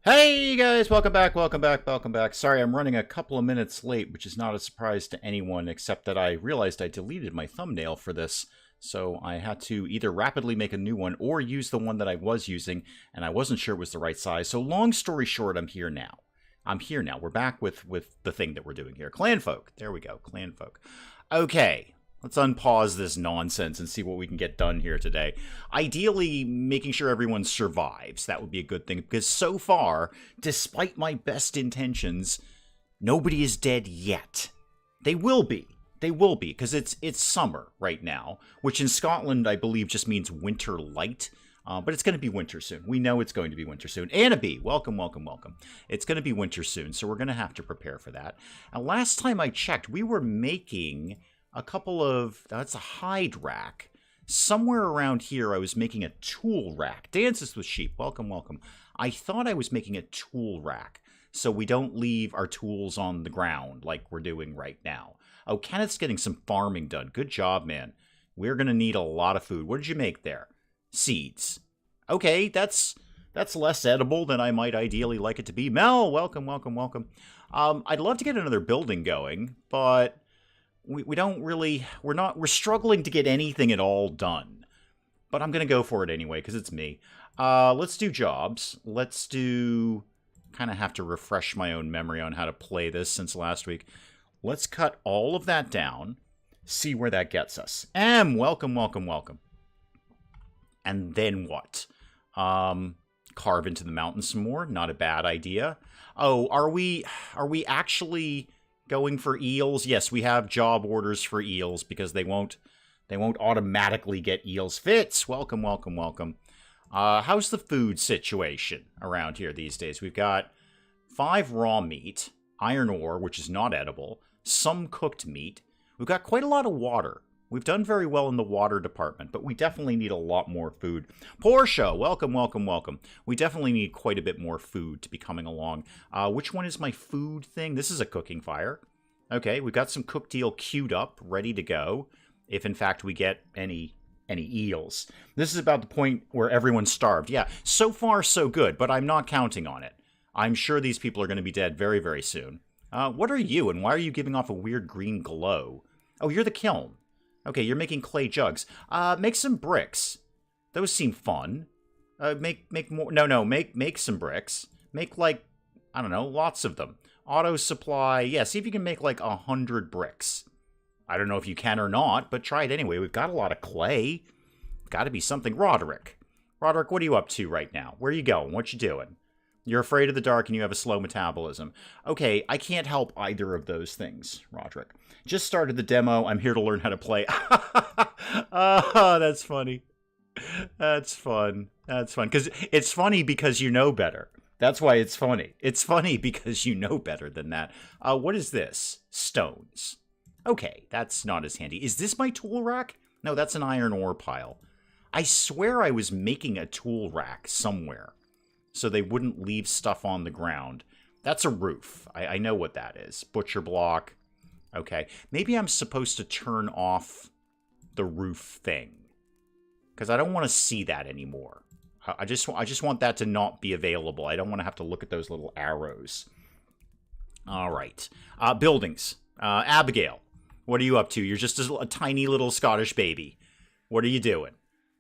Hey guys, welcome back, welcome back, welcome back. Sorry, I'm running a couple of minutes late, which is not a surprise to anyone, except that I realized I deleted my thumbnail for this, so I had to either rapidly make a new one or use the one that I was using, and I wasn't sure it was the right size. So long story short, I'm here now. We're back with the thing that we're doing here. Clanfolk. There we go, Clanfolk. Okay. Let's unpause this nonsense and see what we can get done here today. Ideally, making sure everyone survives. That would be a good thing, because so far, despite my best intentions, nobody is dead yet. They will be. They will be, because it's summer right now, which in Scotland, I believe, just means winter light. But it's going to be winter soon. We know it's going to be winter soon. Anna B, welcome, welcome, welcome. It's going to be winter soon, so we're going to have to prepare for that. And last time I checked, we were making a couple of, that's a hide rack. Somewhere around here I was making a tool rack. Dances with Sheep, welcome, welcome. I thought I was making a tool rack, so we don't leave our tools on the ground like we're doing right now. Oh, Kenneth's getting some farming done. Good job, man. We're going to need a lot of food. What did you make there? Seeds. Okay, that's less edible than I might ideally like it to be. Mel, welcome, welcome, welcome. I'd love to get another building going, but we don't really, we're struggling to get anything at all done. But I'm going to go for it anyway, because it's me. Let's do jobs. Let's do, kind of have to refresh my own memory on how to play this since last week. Let's cut all of that down, see where that gets us. Welcome, welcome, welcome. And then what? Carve into the mountain some more. Not a bad idea. Oh, are we actually going for eels? Yes, we have job orders for eels because they won't automatically get eels. Fitz, welcome, welcome, welcome. How's the food situation around here these days? We've got 5 raw meat, iron ore, which is not edible, some cooked meat. We've got quite a lot of water. We've done very well in the water department, but we definitely need a lot more food. Portia, welcome, welcome, welcome. We definitely need quite a bit more food to be coming along. Which one is my food thing? This is a cooking fire. Okay, we've got some cooked eel queued up, ready to go, if in fact we get any eels. This is about the point where everyone's starved. Yeah, so far so good, but I'm not counting on it. I'm sure these people are going to be dead very, very soon. What are you, and why are you giving off a weird green glow? Oh, you're the kiln. Okay, you're making clay jugs. Make some bricks. Those seem fun. Make more. No. Make some bricks. Make, like, I don't know, lots of them. Auto supply. Yeah, see if you can make like 100 bricks. I don't know if you can or not, but try it anyway. We've got a lot of clay. Got to be something. Roderick, what are you up to right now? Where are you going? What you doing? You're afraid of the dark and you have a slow metabolism. Okay, I can't help either of those things, Roderick. Just started the demo. I'm here to learn how to play. Oh, that's funny. That's fun. That's fun. Because it's funny because you know better. That's why it's funny. It's funny because you know better than that. What is this? Stones. Okay, that's not as handy. Is this my tool rack? No, that's an iron ore pile. I swear I was making a tool rack somewhere so they wouldn't leave stuff on the ground. That's a roof. I know what that is. Butcher block. Okay. Maybe I'm supposed to turn off the roof thing, because I don't want to see that anymore. I just want that to not be available. I don't want to have to look at those little arrows. All right. Buildings. Abigail, what are you up to? You're just a tiny little Scottish baby. What are you doing?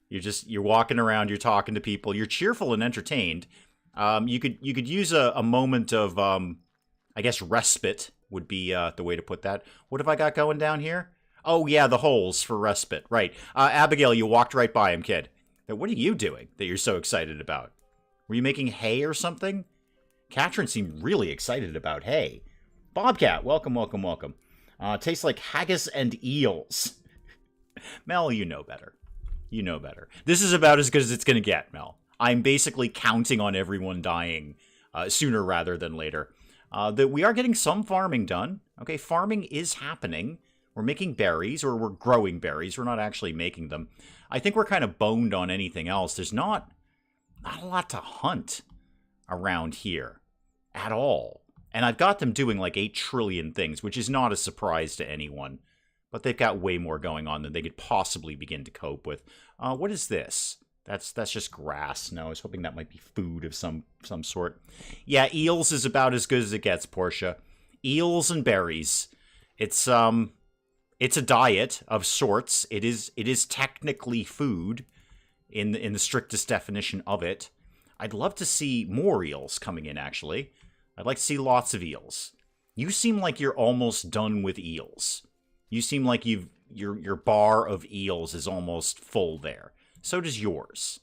You're walking around, you're talking to people, you're cheerful and entertained. You could use a moment of, I guess, respite would be the way to put that. What have I got going down here? Oh, yeah, the holes for respite. Right. Abigail, you walked right by him, kid. Now, what are you doing that you're so excited about? Were you making hay or something? Katrin seemed really excited about hay. Bobcat, welcome, welcome, welcome. Tastes like haggis and eels. Mel, you know better. You know better. This is about as good as it's going to get, Mel. I'm basically counting on everyone dying sooner rather than later. That we are getting some farming done. Okay, farming is happening. We're making berries, or we're growing berries. We're not actually making them. I think we're kind of boned on anything else. There's not a lot to hunt around here at all. And I've got them doing like 8 trillion things, which is not a surprise to anyone. But they've got way more going on than they could possibly begin to cope with. What is this? That's just grass. No, I was hoping that might be food of some sort. Yeah, eels is about as good as it gets, Portia. Eels and berries. It's a diet of sorts. It is technically food in the strictest definition of it. I'd love to see more eels coming in, actually. I'd like to see lots of eels. You seem like you're almost done with eels. You seem like your bar of eels is almost full there. So does yours.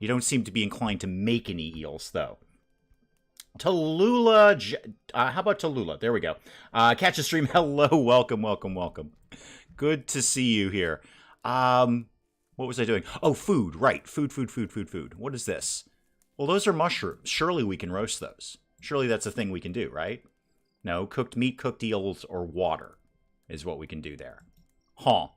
You don't seem to be inclined to make any eels, though. Tallulah, how about Tallulah? There we go. Catch a stream. Hello, welcome. Good to see you here. What was I doing? Oh, food, right. Food. What is this? Well, those are mushrooms. Surely we can roast those. Surely that's a thing we can do, right? No, cooked meat, cooked eels, or water is what we can do there. Huh.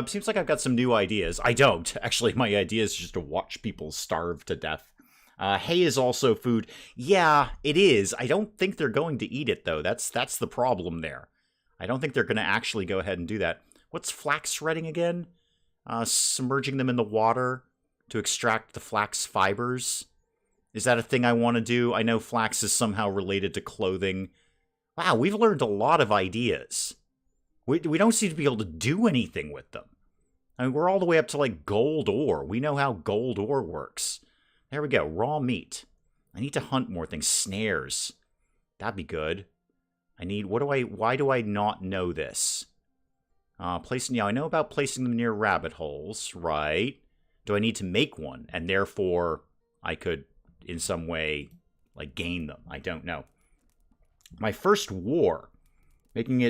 Seems like I've got some new ideas. I don't. Actually, my idea is just to watch people starve to death. Hay is also food. Yeah, it is. I don't think they're going to eat it, though. That's the problem there. I don't think they're going to actually go ahead and do that. What's flax shredding again? Submerging them in the water to extract the flax fibers. Is that a thing I want to do? I know flax is somehow related to clothing. Wow, we've learned a lot of ideas. We don't seem to be able to do anything with them. I mean, we're all the way up to, like, gold ore. We know how gold ore works. There we go. Raw meat. I need to hunt more things. Snares. That'd be good. Why do I not know this? Yeah, I know about placing them near rabbit holes, right? Do I need to make one? And therefore, I could, in some way, like, gain them. I don't know. My first war. Making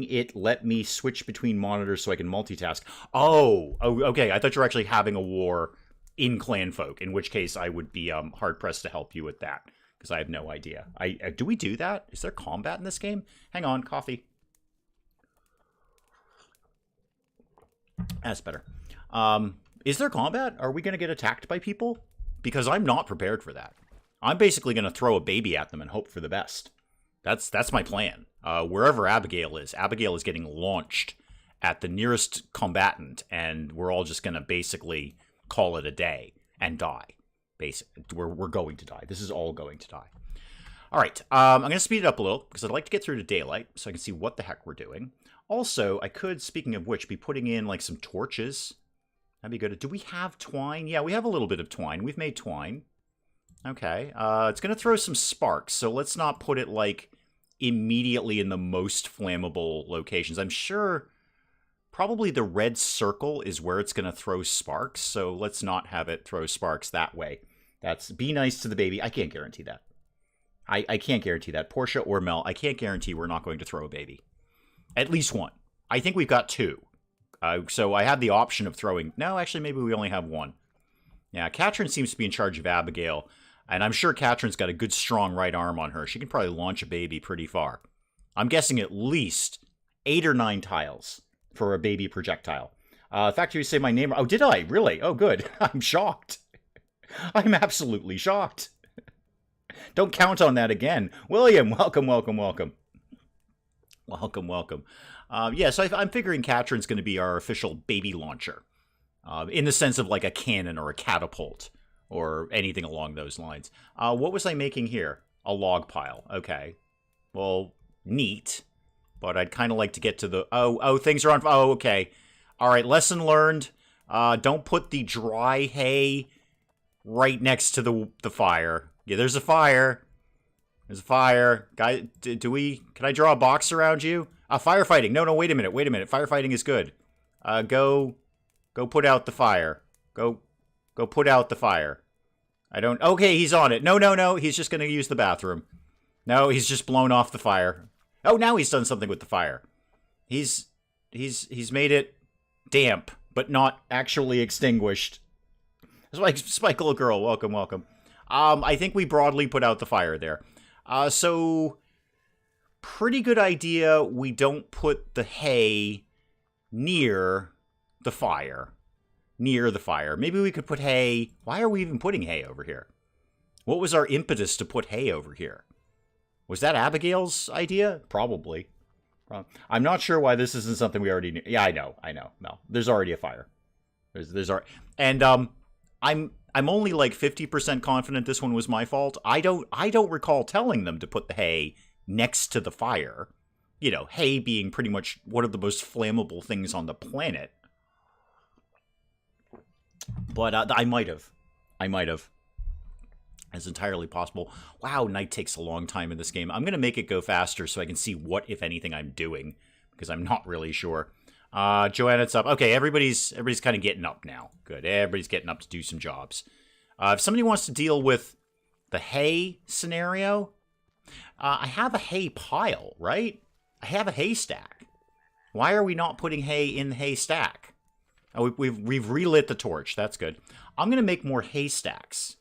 it let me switch between monitors so I can multitask. Oh, okay. I thought you were actually having a war in Clanfolk, in which case I would be hard-pressed to help you with that, because I have no idea. Do we do that? Is there combat in this game? Hang on, coffee. That's better. Is there combat? Are we going to get attacked by people? Because I'm not prepared for that. I'm basically going to throw a baby at them and hope for the best. That's my plan. Wherever Abigail is getting launched at the nearest combatant, and we're all just going to basically call it a day and die. We're going to die. This is all going to die. All right, I'm going to speed it up a little, because I'd like to get through to daylight, so I can see what the heck we're doing. Also, I could, speaking of which, be putting in, like, some torches. That'd be good. Do we have twine? Yeah, we have a little bit of twine. We've made twine. Okay, it's going to throw some sparks, so let's not put it, like, immediately in the most flammable locations. I'm sure probably the red circle is where it's going to throw sparks, so let's not have it throw sparks that way. Be nice to the baby. I can't guarantee that. I can't guarantee that. Portia or Mel, I can't guarantee we're not going to throw a baby. At least one. I think we've got two. So I have the option of throwing... No, actually, maybe we only have one. Yeah, Katrin seems to be in charge of Abigail. And I'm sure Katrin's got a good, strong right arm on her. She can probably launch a baby pretty far. I'm guessing at least 8 or 9 tiles for a baby projectile. The fact you say my name... Oh, did I? Really? Oh, good. I'm shocked. I'm absolutely shocked. Don't count on that again. William, welcome. Yeah, so I'm figuring Katrin's going to be our official baby launcher. In the sense of like a cannon or a catapult. Or anything along those lines. What was I making here? A log pile. Okay. Well, neat. But I'd kind of like to get to the... Oh, things are on... Oh, okay. All right, lesson learned. Don't put the dry hay right next to the fire. Yeah, there's a fire. There's a fire. Guy, can I draw a box around you? Firefighting. No, wait a minute. Firefighting is good. Go put out the fire. Go put out the fire. Okay, he's on it. No. He's just going to use the bathroom. No, he's just blown off the fire. Oh, now he's done something with the fire. He's made it damp, but not actually extinguished. Spike little girl, welcome. I think we broadly put out the fire there. So, pretty good idea we don't put the hay near the fire. Maybe we could put hay... Why are we even putting hay over here? What was our impetus to put hay over here? Was that Abigail's idea? Probably. I'm not sure why this isn't something we already knew. Yeah, I know. No, there's already a fire. There's already... And, I'm only like 50% confident this one was my fault. I don't recall telling them to put the hay next to the fire. You know, hay being pretty much one of the most flammable things on the planet. But I might have. It's entirely possible. Wow, night takes a long time in this game. I'm going to make it go faster so I can see what, if anything, I'm doing. Because I'm not really sure. Joanna, it's up. Okay, everybody's kind of getting up now. Good. Everybody's getting up to do some jobs. If somebody wants to deal with the hay scenario, I have a hay pile, right? I have a haystack. Why are we not putting hay in the haystack? Oh, we've relit the torch. That's good. I'm going to make more haystacks.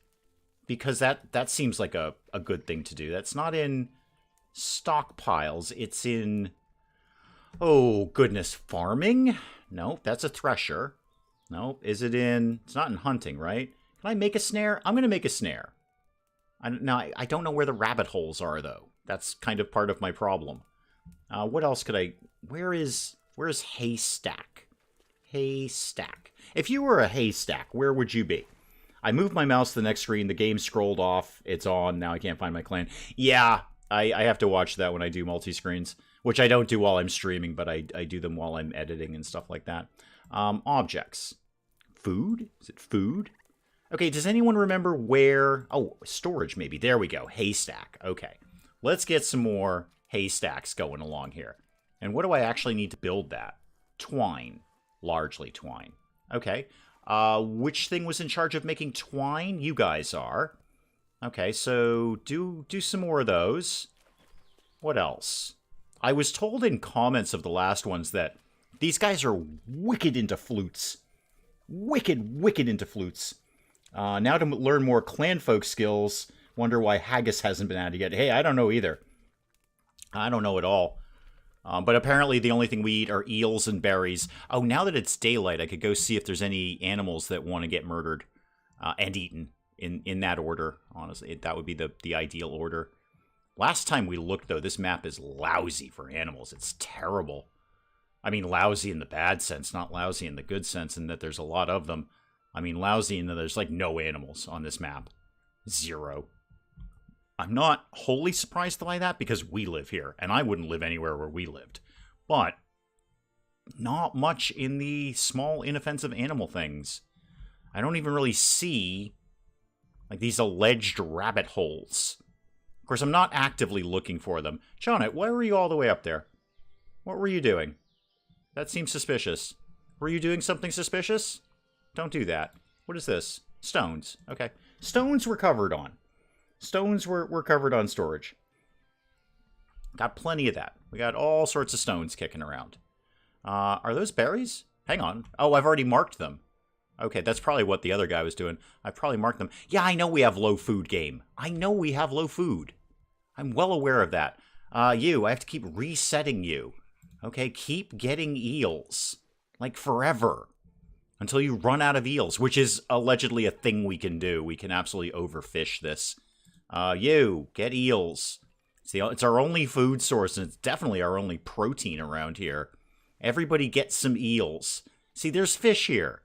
Because that seems like a good thing to do. That's not in stockpiles. It's in... Oh, goodness. Farming? No, that's a thresher. No, is it in... It's not in hunting, right? Can I make a snare? I'm going to make a snare. I don't know where the rabbit holes are, though. That's kind of part of my problem. What else could I... Where's haystack? Haystack. If you were a haystack, where would you be? I moved my mouse to the next screen. The game scrolled off. It's on. Now I can't find my clan. Yeah, I have to watch that when I do multi-screens, which I don't do while I'm streaming, but I do them while I'm editing and stuff like that. Objects. Food? Is it food? Okay, does anyone remember where... Oh, storage maybe. There we go. Haystack. Okay. Let's get some more haystacks going along here. And what do I actually need to build that? Twine. Largely twine. Okay. Which thing was in charge of making twine? You guys are. Okay, so do some more of those. What else? I was told in comments of the last ones that these guys are wicked into flutes. Wicked into flutes. Now to learn more Clanfolk skills, wonder why Haggis hasn't been added yet. Hey, I don't know either. I don't know at all. But apparently the only thing we eat are eels and berries. Oh, now that it's daylight, I could go see if there's any animals that want to get murdered and eaten in that order. Honestly, that would be the ideal order. Last time we looked, though, this map is lousy for animals. It's terrible. I mean, lousy in the bad sense, not lousy in the good sense, in that there's a lot of them. I mean, lousy in that there's, like, no animals on this map. Zero. I'm not wholly surprised by that because we live here, and I wouldn't live anywhere where we lived. But not much in the small, inoffensive animal things. I don't even really see, like, these alleged rabbit holes. Of course, I'm not actively looking for them. Janet, why were you all the way up there? What were you doing? That seems suspicious. Were you doing something suspicious? Don't do that. What is this? Stones. Okay. Stones were covered on. Stones were covered on storage. Got plenty of that. We got all sorts of stones kicking around. Are those berries? Hang on. Oh, I've already marked them. Okay, that's probably what the other guy was doing. I've probably marked them. Yeah, I know we have low food game. I know we have low food. I'm well aware of that. I have to keep resetting you. Okay, keep getting eels. Like forever. Until you run out of eels, which is allegedly a thing we can do. We can absolutely overfish this. Get eels. It's our only food source, and it's definitely our only protein around here. Everybody get some eels. See, there's fish here.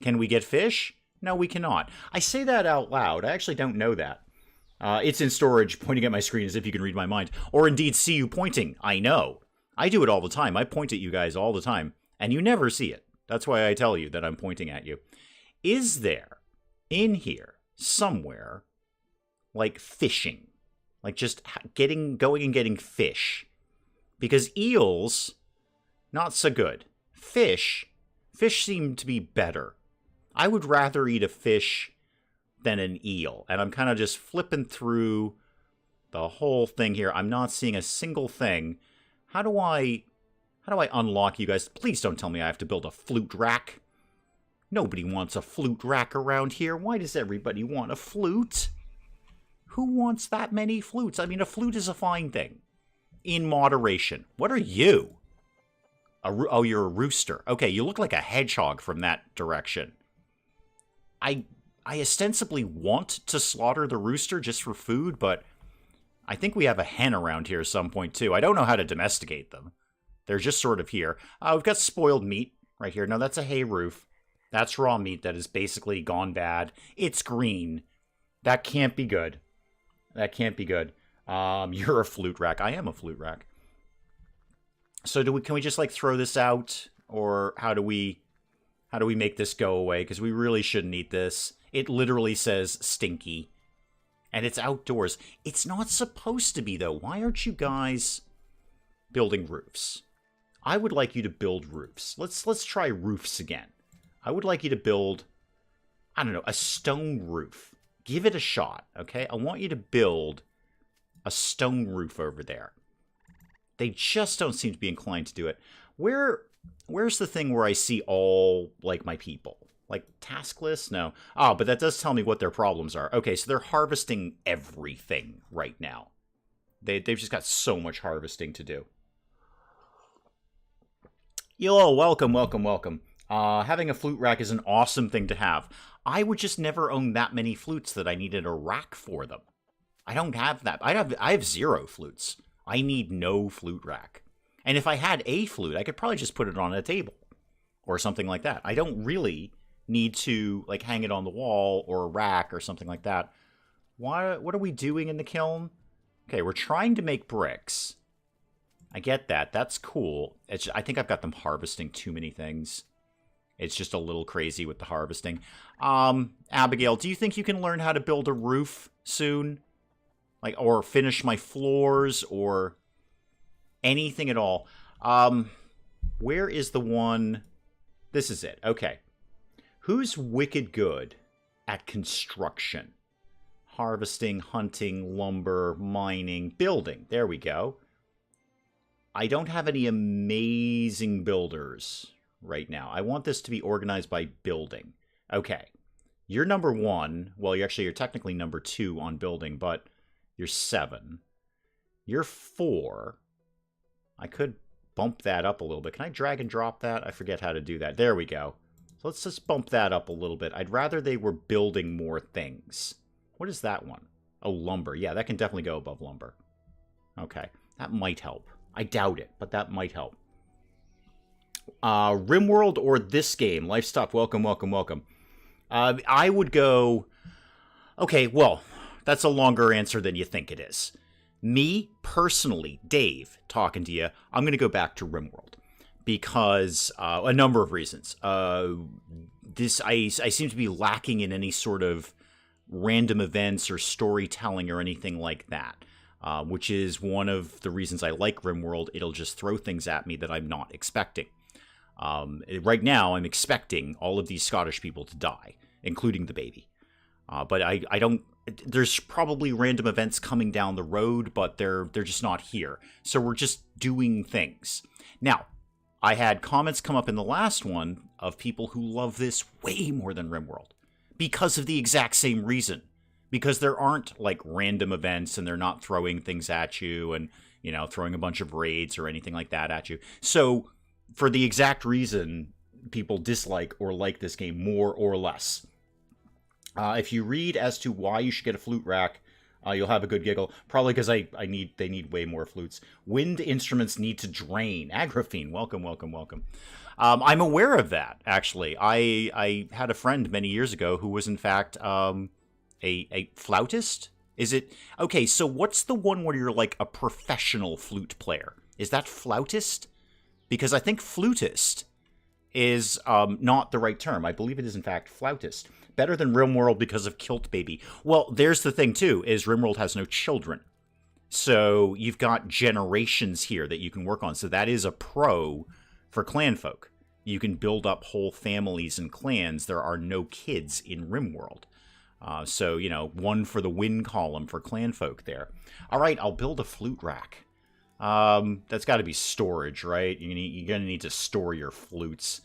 Can we get fish? No, we cannot. I say that out loud. I actually don't know that. It's in storage, pointing at my screen as if you can read my mind. Or indeed see you pointing. I know. I do it all the time. I point at you guys all the time, and you never see it. That's why I tell you that I'm pointing at you. Is there, in here, somewhere, like fishing? Like just going and getting fish? Because eels, not so good. Fish seem to be better. I would rather eat a fish than an eel. And I'm kind of just flipping through the whole thing here. I'm not seeing a single thing. How do I unlock you guys? Please don't tell me I have to build a flute rack. Nobody wants a flute rack around here. Why does everybody want a flute? Who wants that many flutes? I mean, a flute is a fine thing. In moderation. What are you? Oh, you're a rooster. Okay, you look like a hedgehog from that direction. I ostensibly want to slaughter the rooster just for food, but I think we have a hen around here at some point, too. I don't know how to domesticate them. They're just sort of here. We've got spoiled meat right here. No, that's a hay roof. That's raw meat that is basically gone bad. It's green. That can't be good. That can't be good. You're a flute rack. I am a flute rack. So can we just like throw this out, or how do we make this go away? Because we really shouldn't eat this. It literally says stinky, and it's outdoors. It's not supposed to be though. Why aren't you guys building roofs? I would like you to build roofs. Let's try roofs again. I would like you to build, I don't know, a stone roof. Give it a shot, okay? I want you to build a stone roof over there. They just don't seem to be inclined to do it. Where's the thing where I see all, like, my people? Like, task list? No. Oh, but that does tell me what their problems are. Okay, so they're harvesting everything right now. They've just got so much harvesting to do. Yo, welcome, welcome, welcome. Having a flute rack is an awesome thing to have. I would just never own that many flutes that I needed a rack for them. I don't have that. I have 0 flutes. I need no flute rack. And if I had a flute, I could probably just put it on a table or something like that. I don't really need to like hang it on the wall or a rack or something like that. What are we doing in the kiln? Okay, we're trying to make bricks. I get that. That's cool. I think I've got them harvesting too many things. It's just a little crazy with the harvesting. Abigail, do you think you can learn how to build a roof soon? Like, or finish my floors, or anything at all? Where is the one? This is it. Okay. Who's wicked good at construction? Harvesting, hunting, lumber, mining, building. There we go. I don't have any amazing builders right now. I want this to be organized by building. Okay. You're number 1. Well, you're technically number 2 on building, but you're 7. You're 4. I could bump that up a little bit. Can I drag and drop that? I forget how to do that. There we go. So let's just bump that up a little bit. I'd rather they were building more things. What is that one? Oh, lumber. Yeah, that can definitely go above lumber. Okay. That might help. I doubt it, but that might help. RimWorld or this game? Livestock, welcome, welcome, welcome. I would go... Okay, well, that's a longer answer than you think it is. Me, personally, Dave, talking to you, I'm going to go back to RimWorld. Because, a number of reasons. I seem to be lacking in any sort of random events or storytelling or anything like that. Which is one of the reasons I like RimWorld. It'll just throw things at me that I'm not expecting. Right now, I'm expecting all of these Scottish people to die, including the baby. But I don't... There's probably random events coming down the road, but they're just not here. So we're just doing things. Now, I had comments come up in the last one of people who love this way more than RimWorld. Because of the exact same reason. Because there aren't, like, random events, and they're not throwing things at you and, you know, throwing a bunch of raids or anything like that at you. So, for the exact reason, people dislike or like this game more or less. If you read as to why you should get a flute rack, you'll have a good giggle. Probably because they need way more flutes. Wind instruments need to drain. Agraphene, welcome, welcome, welcome. I'm aware of that, actually. I had a friend many years ago who was, in fact... A flautist? Is it... Okay, so what's the one where you're like a professional flute player? Is that flautist? Because I think flutist is not the right term. I believe it is, in fact, flautist. Better than RimWorld because of Kilt Baby. Well, there's the thing, too, is RimWorld has no children. So you've got generations here that you can work on. So that is a pro for Clanfolk. You can build up whole families and clans. There are no kids in RimWorld. So, you know, one for the win column for Clanfolk there. All right, I'll build a flute rack. That's got to be storage, right? You're going to need to store your flutes.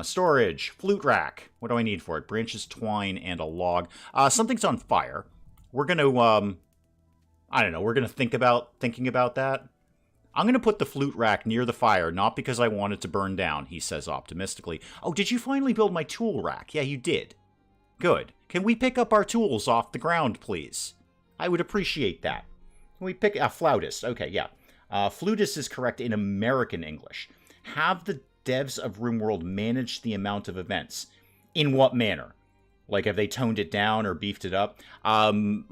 Storage, flute rack. What do I need for it? Branches, twine, and a log. Something's on fire. We're going to, I don't know, we're going to thinking about that. I'm going to put the flute rack near the fire, not because I want it to burn down, he says optimistically. Oh, did you finally build my tool rack? Yeah, you did. Good. Can we pick up our tools off the ground, please? I would appreciate that. Can we pick... flautist. Okay, yeah. Flutist is correct in American English. Have the devs of RimWorld manage the amount of events. In what manner? Like, have they toned it down or beefed it up? And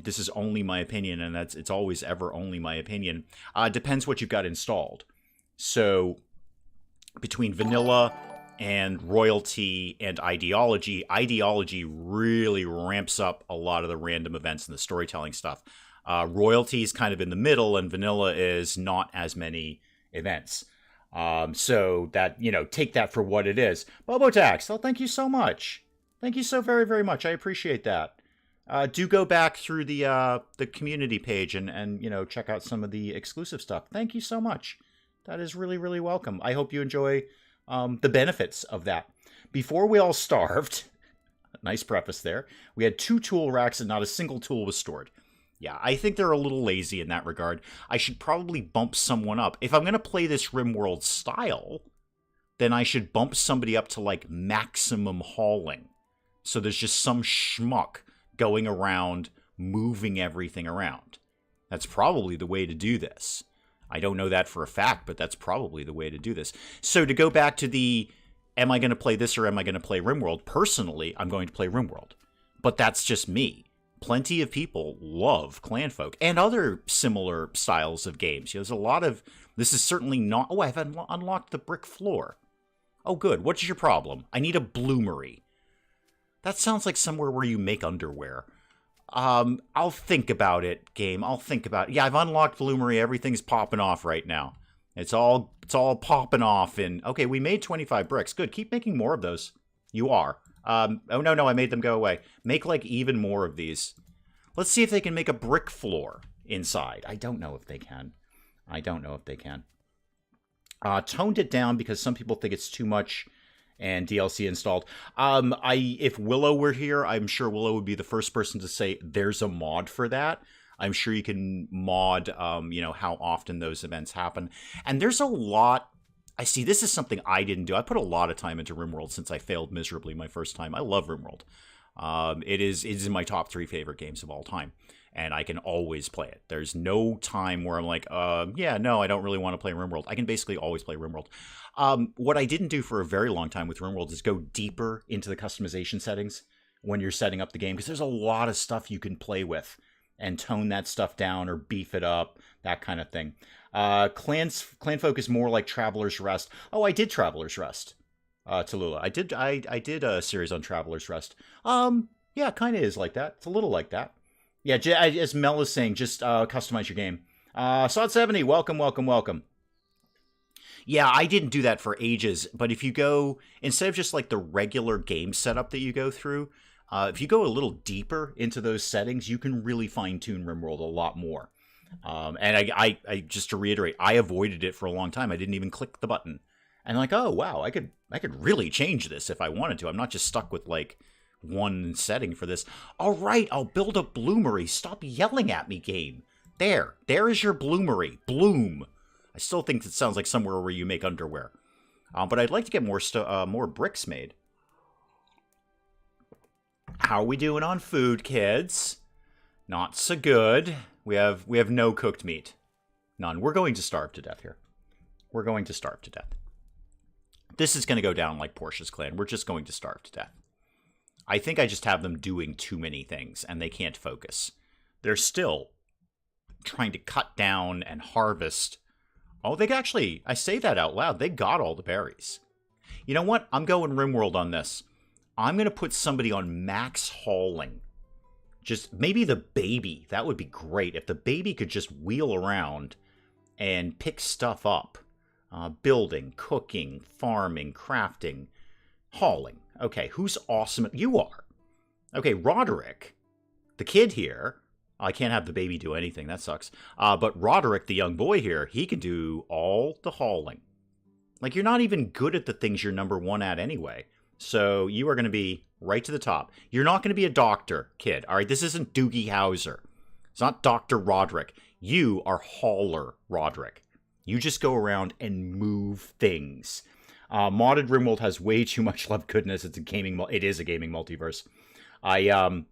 this is only my opinion, and it's always ever only my opinion. Depends what you've got installed. So, between vanilla and royalty and ideology really ramps up a lot of the random events and the storytelling stuff. Royalty is kind of in the middle, and vanilla is not as many events. So that, take that for what it is. Bobotax, well, thank you so much. Thank you so very, very much. I appreciate that. Do go back through the community page and check out some of the exclusive stuff. Thank you so much. That is really, really welcome. I hope you enjoy the benefits of that. Before we all starved, nice preface there, we had 2 tool racks and not a single tool was stored. Yeah, I think they're a little lazy in that regard. I should probably bump someone up. If I'm going to play this RimWorld style, then I should bump somebody up to, like, maximum hauling. So there's just some schmuck going around, moving everything around. That's probably the way to do this. I don't know that for a fact, but that's probably the way to do this. So to go back to the, am I going to play this or am I going to play RimWorld? Personally, I'm going to play RimWorld. But that's just me. Plenty of people love Clanfolk and other similar styles of games. There's a lot of, this is certainly not, oh, I've unlocked the brick floor. Oh, good. What's your problem? I need a bloomery. That sounds like somewhere where you make underwear. I'll think about it, game. I'll think about it. Yeah, I've unlocked bloomery. Everything's popping off right now. It's all popping off. And okay, we made 25 bricks. Good. Keep making more of those. You are. Oh, no, I made them go away. Make, like, even more of these. Let's see if they can make a brick floor inside. I don't know if they can. Toned it down because some people think it's too much and DLC installed. If Willow were here, I'm sure Willow would be the first person to say there's a mod for that. I'm sure you can mod, how often those events happen. And there's a lot. I see, this is something I didn't do. I put a lot of time into RimWorld since I failed miserably my first time. I love RimWorld. It is in my top 3 favorite games of all time. And I can always play it. There's no time where I'm like, I don't really want to play RimWorld. I can basically always play RimWorld. What I didn't do for a very long time with RimWorld is go deeper into the customization settings when you're setting up the game. Because there's a lot of stuff you can play with and tone that stuff down or beef it up, that kind of thing. Clanfolk is more like Traveler's Rest. Oh, I did Traveler's Rest, Tallulah. I did a series on Traveler's Rest. Yeah, kind of is like that. It's a little like that. Yeah, as Mel is saying, just customize your game. Sod70, welcome. Yeah, I didn't do that for ages, but if you go, instead of just like the regular game setup that you go through, if you go a little deeper into those settings, you can really fine-tune RimWorld a lot more. And I just to reiterate, I avoided it for a long time. I didn't even click the button. And like, oh, wow, I could really change this if I wanted to. I'm not just stuck with, like, one setting for this. All right, I'll build a bloomery. Stop yelling at me, game. There is your bloomery. Bloom. I still think it sounds like somewhere where you make underwear. But I'd like to get more bricks made. How are we doing on food, kids? Not so good. We have no cooked meat. None. We're going to starve to death here. We're going to starve to death. This is going to go down like Portia's clan. We're just going to starve to death. I think I just have them doing too many things, and they can't focus. They're still trying to cut down and harvest. Oh, they actually, I say that out loud, they got all the berries. You know what? I'm going RimWorld on this. I'm going to put somebody on max hauling. Just maybe the baby. That would be great. If the baby could just wheel around and pick stuff up. Building, cooking, farming, crafting, hauling. Okay, who's awesome? You are. Okay, Roderick, the kid here. I can't have the baby do anything. That sucks. But Roderick, the young boy here, he can do all the hauling. Like, you're not even good at the things you're number 1 at anyway. So you are going to be right to the top. You're not going to be a doctor, kid. All right, this isn't Doogie Howser. It's not Dr. Roderick. You are Hauler Roderick. You just go around and move things. Modded RimWorld has way too much love goodness. It is a gaming multiverse. On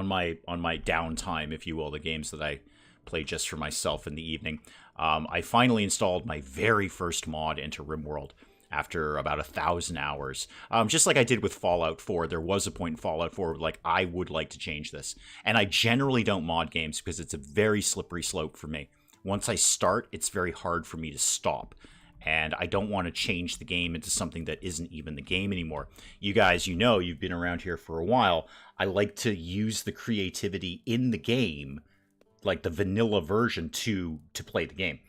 my downtime, if you will, the games that I play just for myself in the evening, I finally installed my very first mod into RimWorld. after about 1,000 hours. Just like I did with Fallout 4, there was a point in Fallout 4 where, like, I would like to change this. And I generally don't mod games because it's a very slippery slope for me. Once I start, it's very hard for me to stop. And I don't want to change the game into something that isn't even the game anymore. You guys, you know, you've been around here for a while. I like to use the creativity in the game, like the vanilla version, to play the game.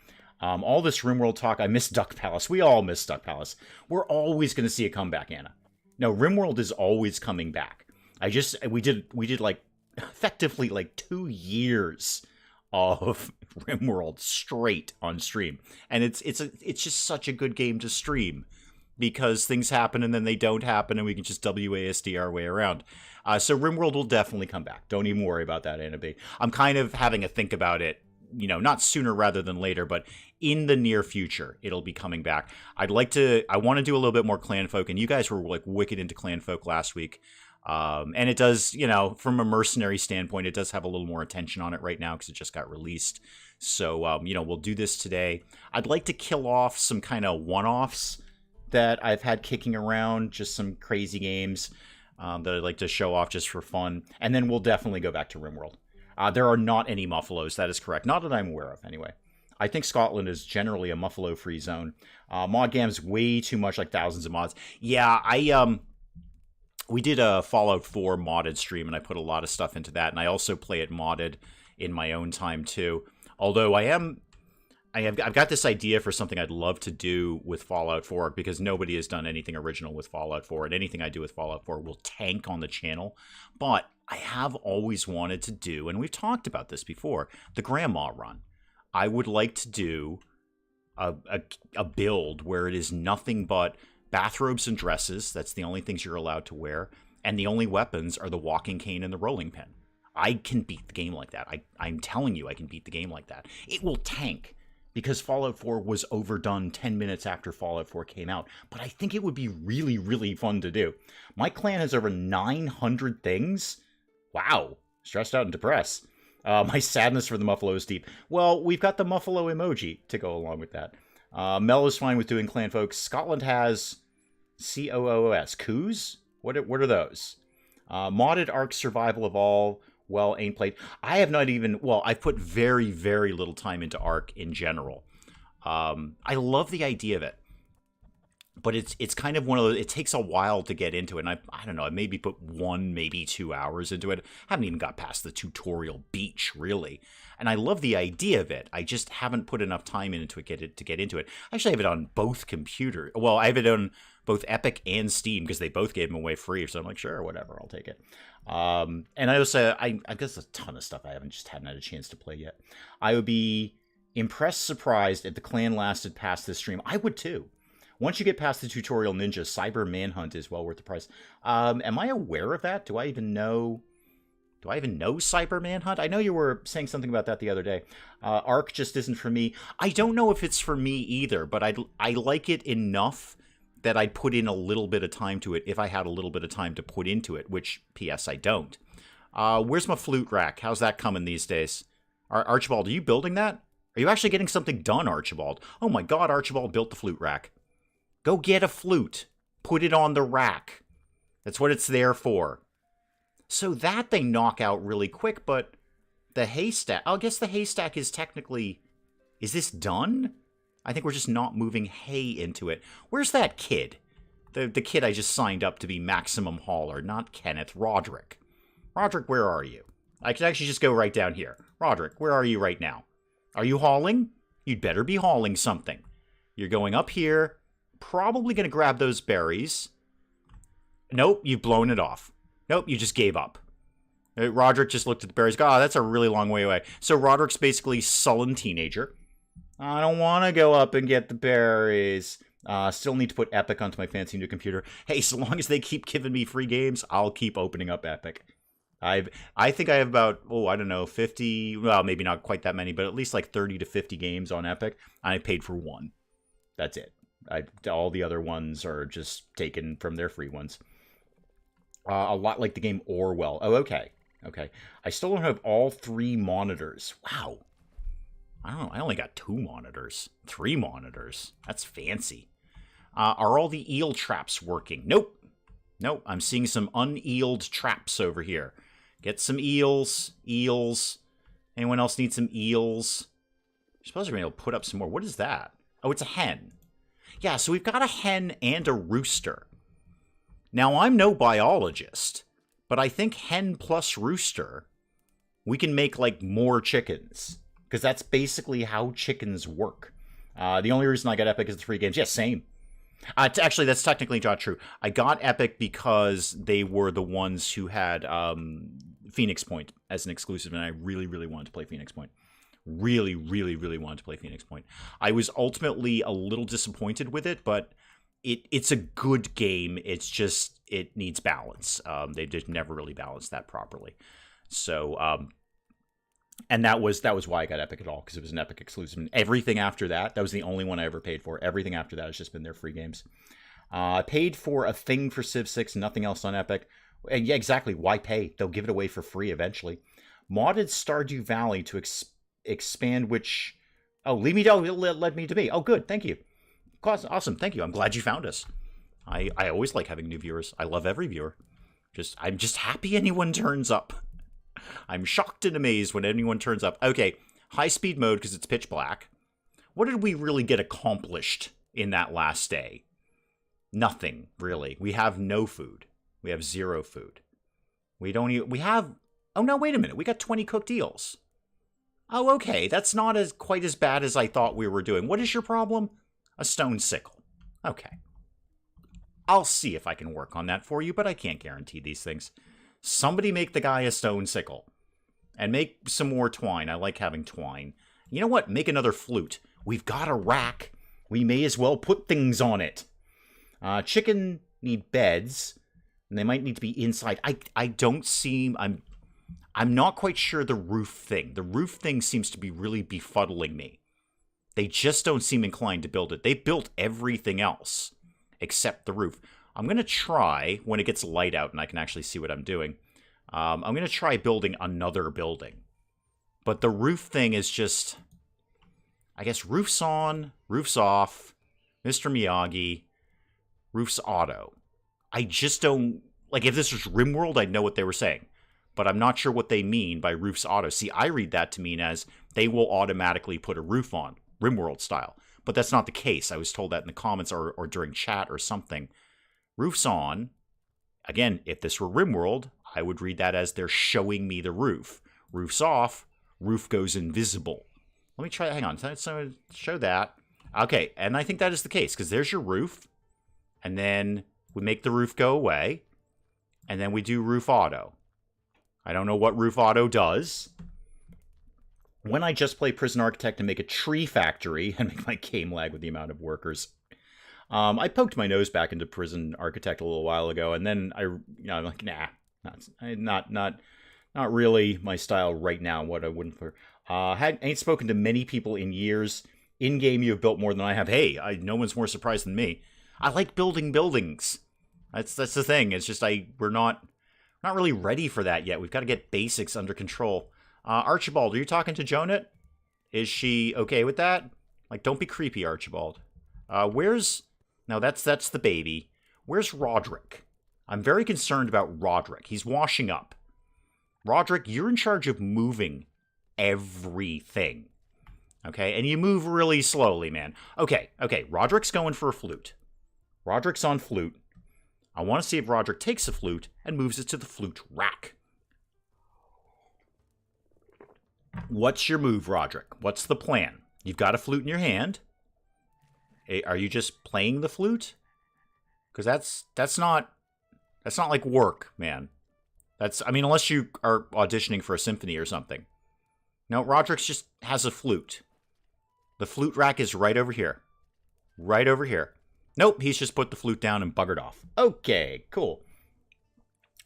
All this RimWorld talk, I miss Duck Palace. We all miss Duck Palace. We're always going to see a comeback, Anna. No, RimWorld is always coming back. We did like effectively like 2 years of RimWorld straight on stream, and it's just such a good game to stream because things happen and then they don't happen, and we can just WASD our way around. So RimWorld will definitely come back. Don't even worry about that, Anna B. I'm kind of having a think about it, you know, not sooner rather than later, but in the near future, it'll be coming back. I want to do a little bit more Clanfolk, and you guys were like wicked into Clanfolk last week. And it does, you know, from a mercenary standpoint, it does have a little more attention on it right now because it just got released. So, you know, we'll do this today. I'd like to kill off some kind of one-offs that I've had kicking around, just some crazy games that I'd like to show off just for fun. And then we'll definitely go back to RimWorld. There are not any Muffalos, that is correct. Not that I'm aware of, anyway. I think Scotland is generally a Muffalo-free zone. ModGam's way too much like thousands of mods. Yeah, we did a Fallout 4 modded stream, and I put a lot of stuff into that, and I also play it modded in my own time, too. Although I've got this idea for something I'd love to do with Fallout 4, because nobody has done anything original with Fallout 4, and anything I do with Fallout 4 will tank on the channel. But I have always wanted to do, and we've talked about this before, the Grandma Run. I would like to do a build where it is nothing but bathrobes and dresses. That's the only things you're allowed to wear. And the only weapons are the walking cane and the rolling pin. I can beat the game like that. I'm telling you, I can beat the game like that. It will tank because Fallout 4 was overdone 10 minutes after Fallout 4 came out. But I think it would be really, really fun to do. My clan has over 900 things. Wow. Stressed out and depressed. My sadness for the Muffalo is deep. Well, we've got the Muffalo emoji to go along with that. Mel is fine with doing Clanfolk. Scotland has COOS. Coos? What are those? Modded Ark Survival Evolve. Well, ain't played. I have not even... Well, I've put very, very little time into Ark in general. I love the idea of it. But it's kind of one of those... It takes a while to get into it. And I don't know. I maybe put 1, maybe 2 hours into it. I haven't even got past the tutorial beach, really. And I love the idea of it. I just haven't put enough time into it to get into it. I actually have it on both computers. Well, I have it on both Epic and Steam because they both gave them away free. So I'm like, sure, whatever, I'll take it. And I also, I guess a ton of stuff I hadn't had a chance to play yet. I would be impressed, surprised if the clan lasted past this stream. I would too. Once you get past the tutorial ninja, Cyber Manhunt is well worth the price. Am I aware of that? Do I even know Cyber Manhunt? I know you were saying something about that the other day. Ark just isn't for me. I don't know if it's for me either, but I like it enough that I'd put in a little bit of time to it if I had a little bit of time to put into it, which, P.S., I don't. Where's my flute rack? How's that coming these days? Archibald, are you building that? Are you actually getting something done, Archibald? Oh my god, Archibald built the flute rack. Go get a flute. Put it on the rack. That's what it's there for. So that they knock out really quick, but the haystack... I guess the haystack is technically... Is this done? I think we're just not moving hay into it. Where's that kid? The kid I just signed up to be Maximum Hauler, not Kenneth. Roderick. Roderick, where are you? I could actually just go right down here. Roderick, where are you right now? Are you hauling? You'd better be hauling something. You're going up here. Probably going to grab those berries. Nope, you've blown it off. Nope, you just gave up. Roderick just looked at the berries. God, that's a really long way away. So Roderick's basically sullen teenager. I don't want to go up and get the berries. Still need to put Epic onto my fancy new computer. Hey, so long as they keep giving me free games, I'll keep opening up Epic. I think I have about, I don't know, 50, well, maybe not quite that many, but at least like 30 to 50 games on Epic. I paid for one. That's it. All the other ones are just taken from their free ones. A lot like the game Orwell. Oh, okay. Okay. I still don't have all 3 monitors. Wow. I don't know. I only got 2 monitors. 3 monitors. That's fancy. Are all the eel traps working? Nope. Nope. I'm seeing some uneeled traps over here. Get some eels. Eels. Anyone else need some eels? I suppose we're going to be able to put up some more. What is that? Oh, it's a hen. Yeah, so we've got a hen and a rooster. Now, I'm no biologist, but I think hen plus rooster, we can make, like, more chickens. Because that's basically how chickens work. The only reason I got Epic is the free games. Yeah, same. Actually, that's technically not true. I got Epic because they were the ones who had Phoenix Point as an exclusive, and I really, really wanted to play Phoenix Point. Really, really, really wanted to play Phoenix Point. I was ultimately a little disappointed with it, but it's a good game. It's just, it needs balance. They just never really balanced that properly. So, and that was why I got Epic at all, because it was an Epic exclusive. And everything after that was the only one I ever paid for. Everything after that has just been their free games. I paid for a thing for Civ 6, nothing else on Epic. And yeah, exactly. Why pay? They'll give it away for free eventually. Modded Stardew Valley to expand which... Oh, leave me down. Led me to me. Oh, good. Thank you. Awesome. Thank you. I'm glad you found us. I always like having new viewers. I love every viewer. I'm just happy anyone turns up. I'm shocked and amazed when anyone turns up. Okay, high-speed mode because it's pitch black. What did we really get accomplished in that last day? Nothing, really. We have no food. We have 0 food. We don't even... We have... Oh, no, wait a minute. We got 20 cooked eels. Oh, okay. That's not quite as bad as I thought we were doing. What is your problem? A stone sickle. Okay. I'll see if I can work on that for you, but I can't guarantee these things. Somebody make the guy a stone sickle. And make some more twine. I like having twine. You know what? Make another flute. We've got a rack. We may as well put things on it. Chicken need beds. And they might need to be inside. I don't seem... I'm not quite sure the roof thing. The roof thing seems to be really befuddling me. They just don't seem inclined to build it. They built everything else except the roof. I'm going to try, when it gets light out and I can actually see what I'm doing, I'm going to try building another building. But the roof thing is just, I guess, roof's on, roof's off, Mr. Miyagi, roof's auto. I just don't, like, if this was RimWorld, I'd know what they were saying. But I'm not sure what they mean by roof's auto. See, I read that to mean as they will automatically put a roof on, RimWorld style. But that's not the case. I was told that in the comments or during chat or something. Roof's on. Again, if this were RimWorld, I would read that as they're showing me the roof. Roof's off. Roof goes invisible. Let me try. Hang on. So show that. Okay, and I think that is the case because there's your roof, and then we make the roof go away, and then we do roof auto. I don't know what roof auto does. When I just play Prison Architect and make a tree factory and make my game lag with the amount of workers, I poked my nose back into Prison Architect a little while ago, and then I'm like, nah, not really my style right now. What I wouldn't for. Ain't spoken to many people in years. In game, you have built more than I have. Hey, no one's more surprised than me. I like building buildings. That's the thing. It's just we're not really ready for that yet. We've got to get basics under control. Archibald, are you talking to Jonat? Is she okay with that? Like, don't be creepy, Archibald. No, that's the baby. Where's Roderick? I'm very concerned about Roderick. He's washing up. Roderick, you're in charge of moving everything. Okay, and you move really slowly, man. Okay, Roderick's going for a flute. Roderick's on flute. I want to see if Roderick takes a flute and moves it to the flute rack. What's your move, Roderick? What's the plan? You've got a flute in your hand. Are you just playing the flute? Because that's not like work, man. Unless you are auditioning for a symphony or something. No, Roderick just has a flute. The flute rack is right over here. Right over here. Nope, he's just put the flute down and buggered off. Okay, cool.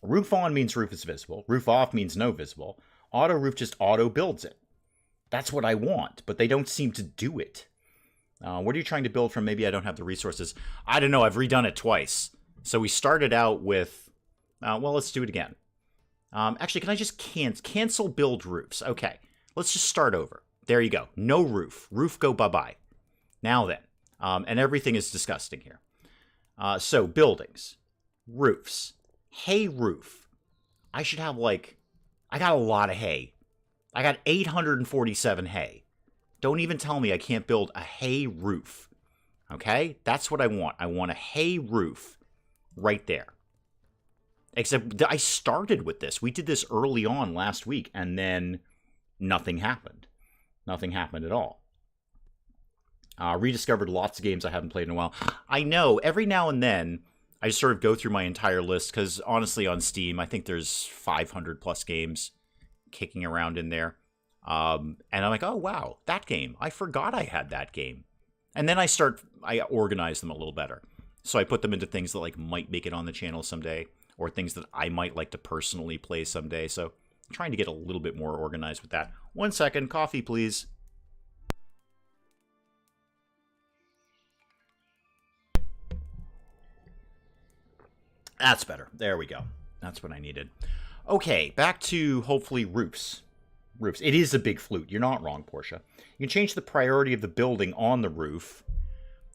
Roof on means roof is visible. Roof off means no visible. Auto roof just auto builds it. That's what I want, but they don't seem to do it. What are you trying to build from? Maybe I don't have the resources. I don't know. I've redone it twice. So we started out with... well, let's do it again. Actually, can I just cancel build roofs? Okay, let's just start over. There you go. No roof. Roof go bye-bye. Now then. And everything is disgusting here. So, buildings. Roofs. Hay roof. I should have, like... I got a lot of hay. I got 847 hay. Don't even tell me I can't build a hay roof. Okay? That's what I want. I want a hay roof right there. Except I started with this. We did this early on last week, and then nothing happened. Nothing happened at all. Rediscovered lots of games I haven't played in a while. I know, every now and then, I just sort of go through my entire list, because honestly on Steam, I think there's 500 plus games kicking around in there. And I'm like, oh wow, that game. I forgot I had that game. And then I organize them a little better. So I put them into things that like might make it on the channel someday, or things that I might like to personally play someday. So I'm trying to get a little bit more organized with that. 1 second, coffee please. That's better. There we go. That's what I needed. Okay, back to hopefully roofs. Roofs. It is a big flute. You're not wrong, Portia. You can change the priority of the building on the roof.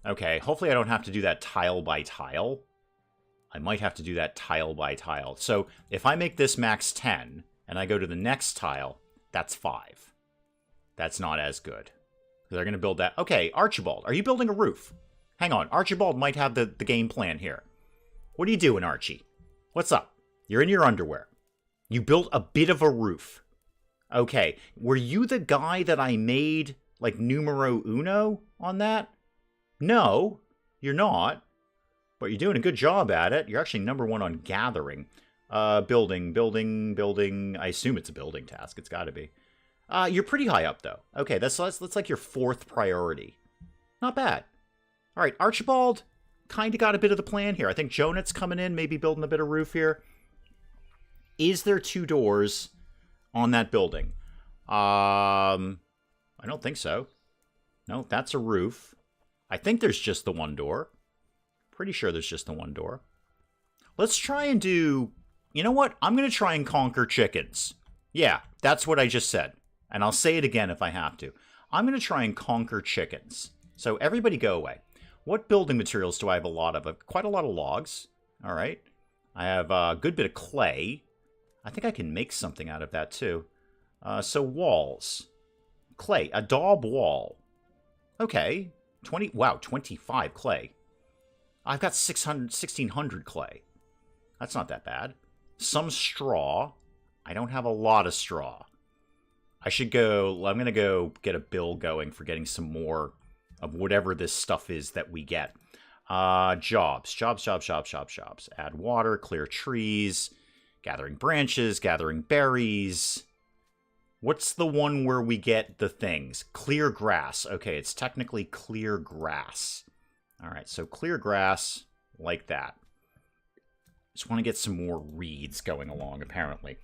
Okay, hopefully I don't have to do that tile by tile. I might have to do that tile by tile. So if I make this max 10 and I go to the next tile, that's 5. That's not as good. They're going to build that. Okay, Archibald, are you building a roof? Hang on, Archibald might have the game plan here. What are you doing, Archie? What's up? You're in your underwear. You built a bit of a roof. Okay, were you the guy that I made, like, numero uno on that? No, you're not. But you're doing a good job at it. You're actually #1 on gathering. Building. I assume it's a building task. It's got to be. You're pretty high up, though. Okay, that's like your 4th priority. Not bad. All right, Archibald kind of got a bit of the plan here. I think Jonat's coming in, maybe building a bit of roof here. Is there 2 doors on that building? I don't think so. No, that's a roof. I think there's just the 1 door. Pretty sure there's just the 1 door. Let's try and do... You know what? I'm going to try and conquer chickens. Yeah, that's what I just said. And I'll say it again if I have to. I'm going to try and conquer chickens. So everybody go away. What building materials do I have a lot of? Quite a lot of logs. All right. I have a good bit of clay. I think I can make something out of that too. So walls. Clay. A daub wall. Okay. 25 clay. I've got 1,600 clay. That's not that bad. Some straw. I don't have a lot of straw. I'm going to go get a bill going for getting some more of whatever this stuff is that we get. Jobs. Add water, clear trees, gathering branches, gathering berries. What's the one where we get the things? Clear grass. Okay, it's technically clear grass. All right, so clear grass like that. Just want to get some more reeds going along, apparently.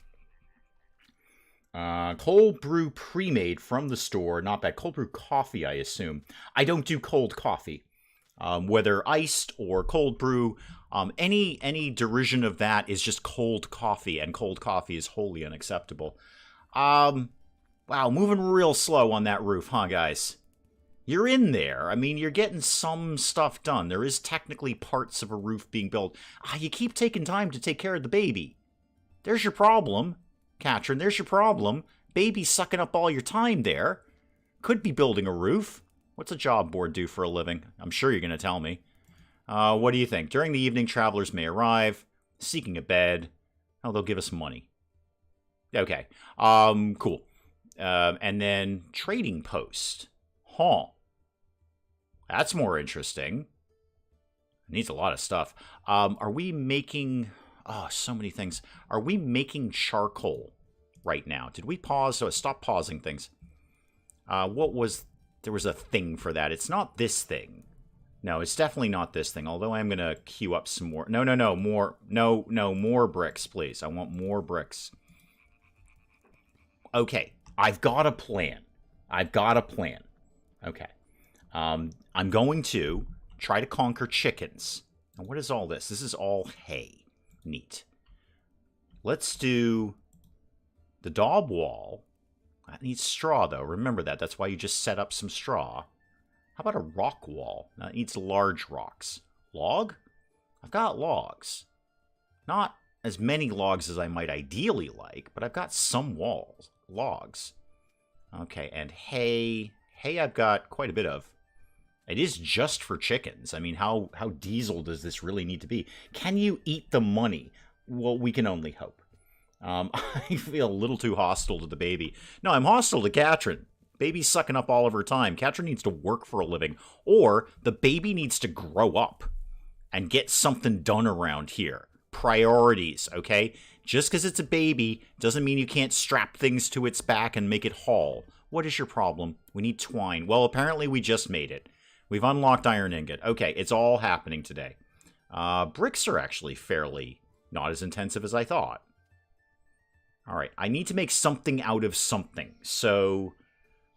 Cold brew pre-made from the store. Not bad. Cold brew coffee, I assume. I don't do cold coffee. Whether iced or cold brew, any derision of that is just cold coffee, and cold coffee is wholly unacceptable. Wow, moving real slow on that roof, huh, guys? You're in there. I mean, you're getting some stuff done. There is technically parts of a roof being built. You keep taking time to take care of the baby. There's your problem. Katrin, there's your problem. Baby's sucking up all your time there. Could be building a roof. What's a job board do for a living? I'm sure you're going to tell me. What do you think? During the evening, travelers may arrive, seeking a bed. Oh, they'll give us money. Okay. Cool. And then trading post. Huh. That's more interesting. It needs a lot of stuff. Are we making... Oh, so many things. Are we making charcoal right now? Did we pause? So stop pausing things. What was... There was a thing for that. It's not this thing. No, it's definitely not this thing. Although I'm going to queue up some more. No, more. No, more bricks, please. I want more bricks. Okay. I've got a plan. Okay. I'm going to try to conquer chickens. And what is all this? This is all hay. Neat. Let's do the daub wall. That needs straw, though. Remember that. That's why you just set up some straw. How about a rock wall? That needs large rocks. Log? I've got logs. Not as many logs as I might ideally like, but I've got some logs. Okay, and hay. Hay I've got quite a bit of. It is just for chickens. I mean, how diesel does this really need to be? Can you eat the money? Well, we can only hope. I feel a little too hostile to the baby. No, I'm hostile to Katrin. Baby's sucking up all of her time. Katrin needs to work for a living. Or the baby needs to grow up and get something done around here. Priorities, okay? Just because it's a baby doesn't mean you can't strap things to its back and make it haul. What is your problem? We need twine. Well, apparently we just made it. We've unlocked iron ingot. Okay, it's all happening today. Bricks are actually fairly not as intensive as I thought. All right, I need to make something out of something. So,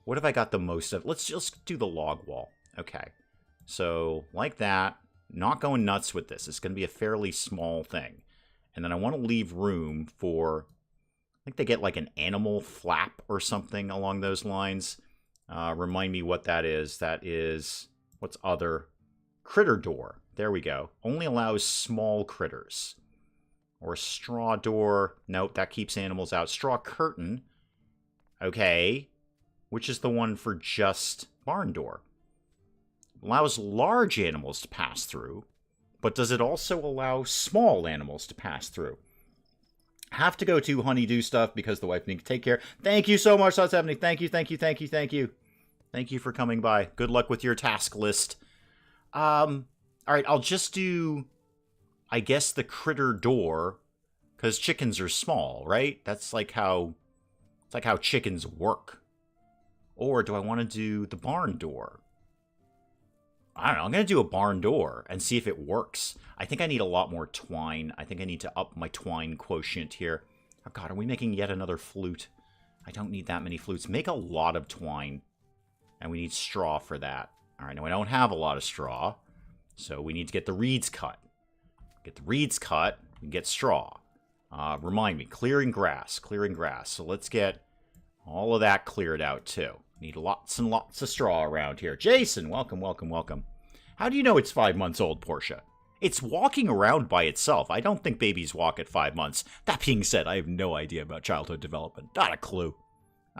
what have I got the most of? Let's just do the log wall. Okay, so like that. Not going nuts with this. It's going to be a fairly small thing. And then I want to leave room for, I think they get like an animal flap or something along those lines. Remind me what that is. That is, what's other? Critter door. There we go. Only allows small critters. Or a straw door. Nope, that keeps animals out. Straw curtain. Okay. Which is the one for just barn door? Allows large animals to pass through, but does it also allow small animals to pass through? Have to go to honeydew stuff because the wife needs to take care. Thank you so much, That's happening. Thank you. Thank you for coming by. Good luck with your task list. All right, I'll just do, I guess, the critter door, because chickens are small, right? That's like how, it's like how chickens work. Or do I want to do the barn door? I don't know, I'm going to do a barn door and see if it works. I think I need a lot more twine. I think I need to up my twine quotient here. Oh god, are we making yet another flute? I don't need that many flutes. Make a lot of twine. And we need straw for that. Alright, now I don't have a lot of straw. So we need to get the reeds cut. Get the reeds cut, and get straw. Remind me, clearing grass. So let's get all of that cleared out too. Need lots and lots of straw around here. Jason, welcome. How do you know it's 5 months old, Portia? It's walking around by itself. I don't think babies walk at 5 months. That being said, I have no idea about childhood development. Not a clue.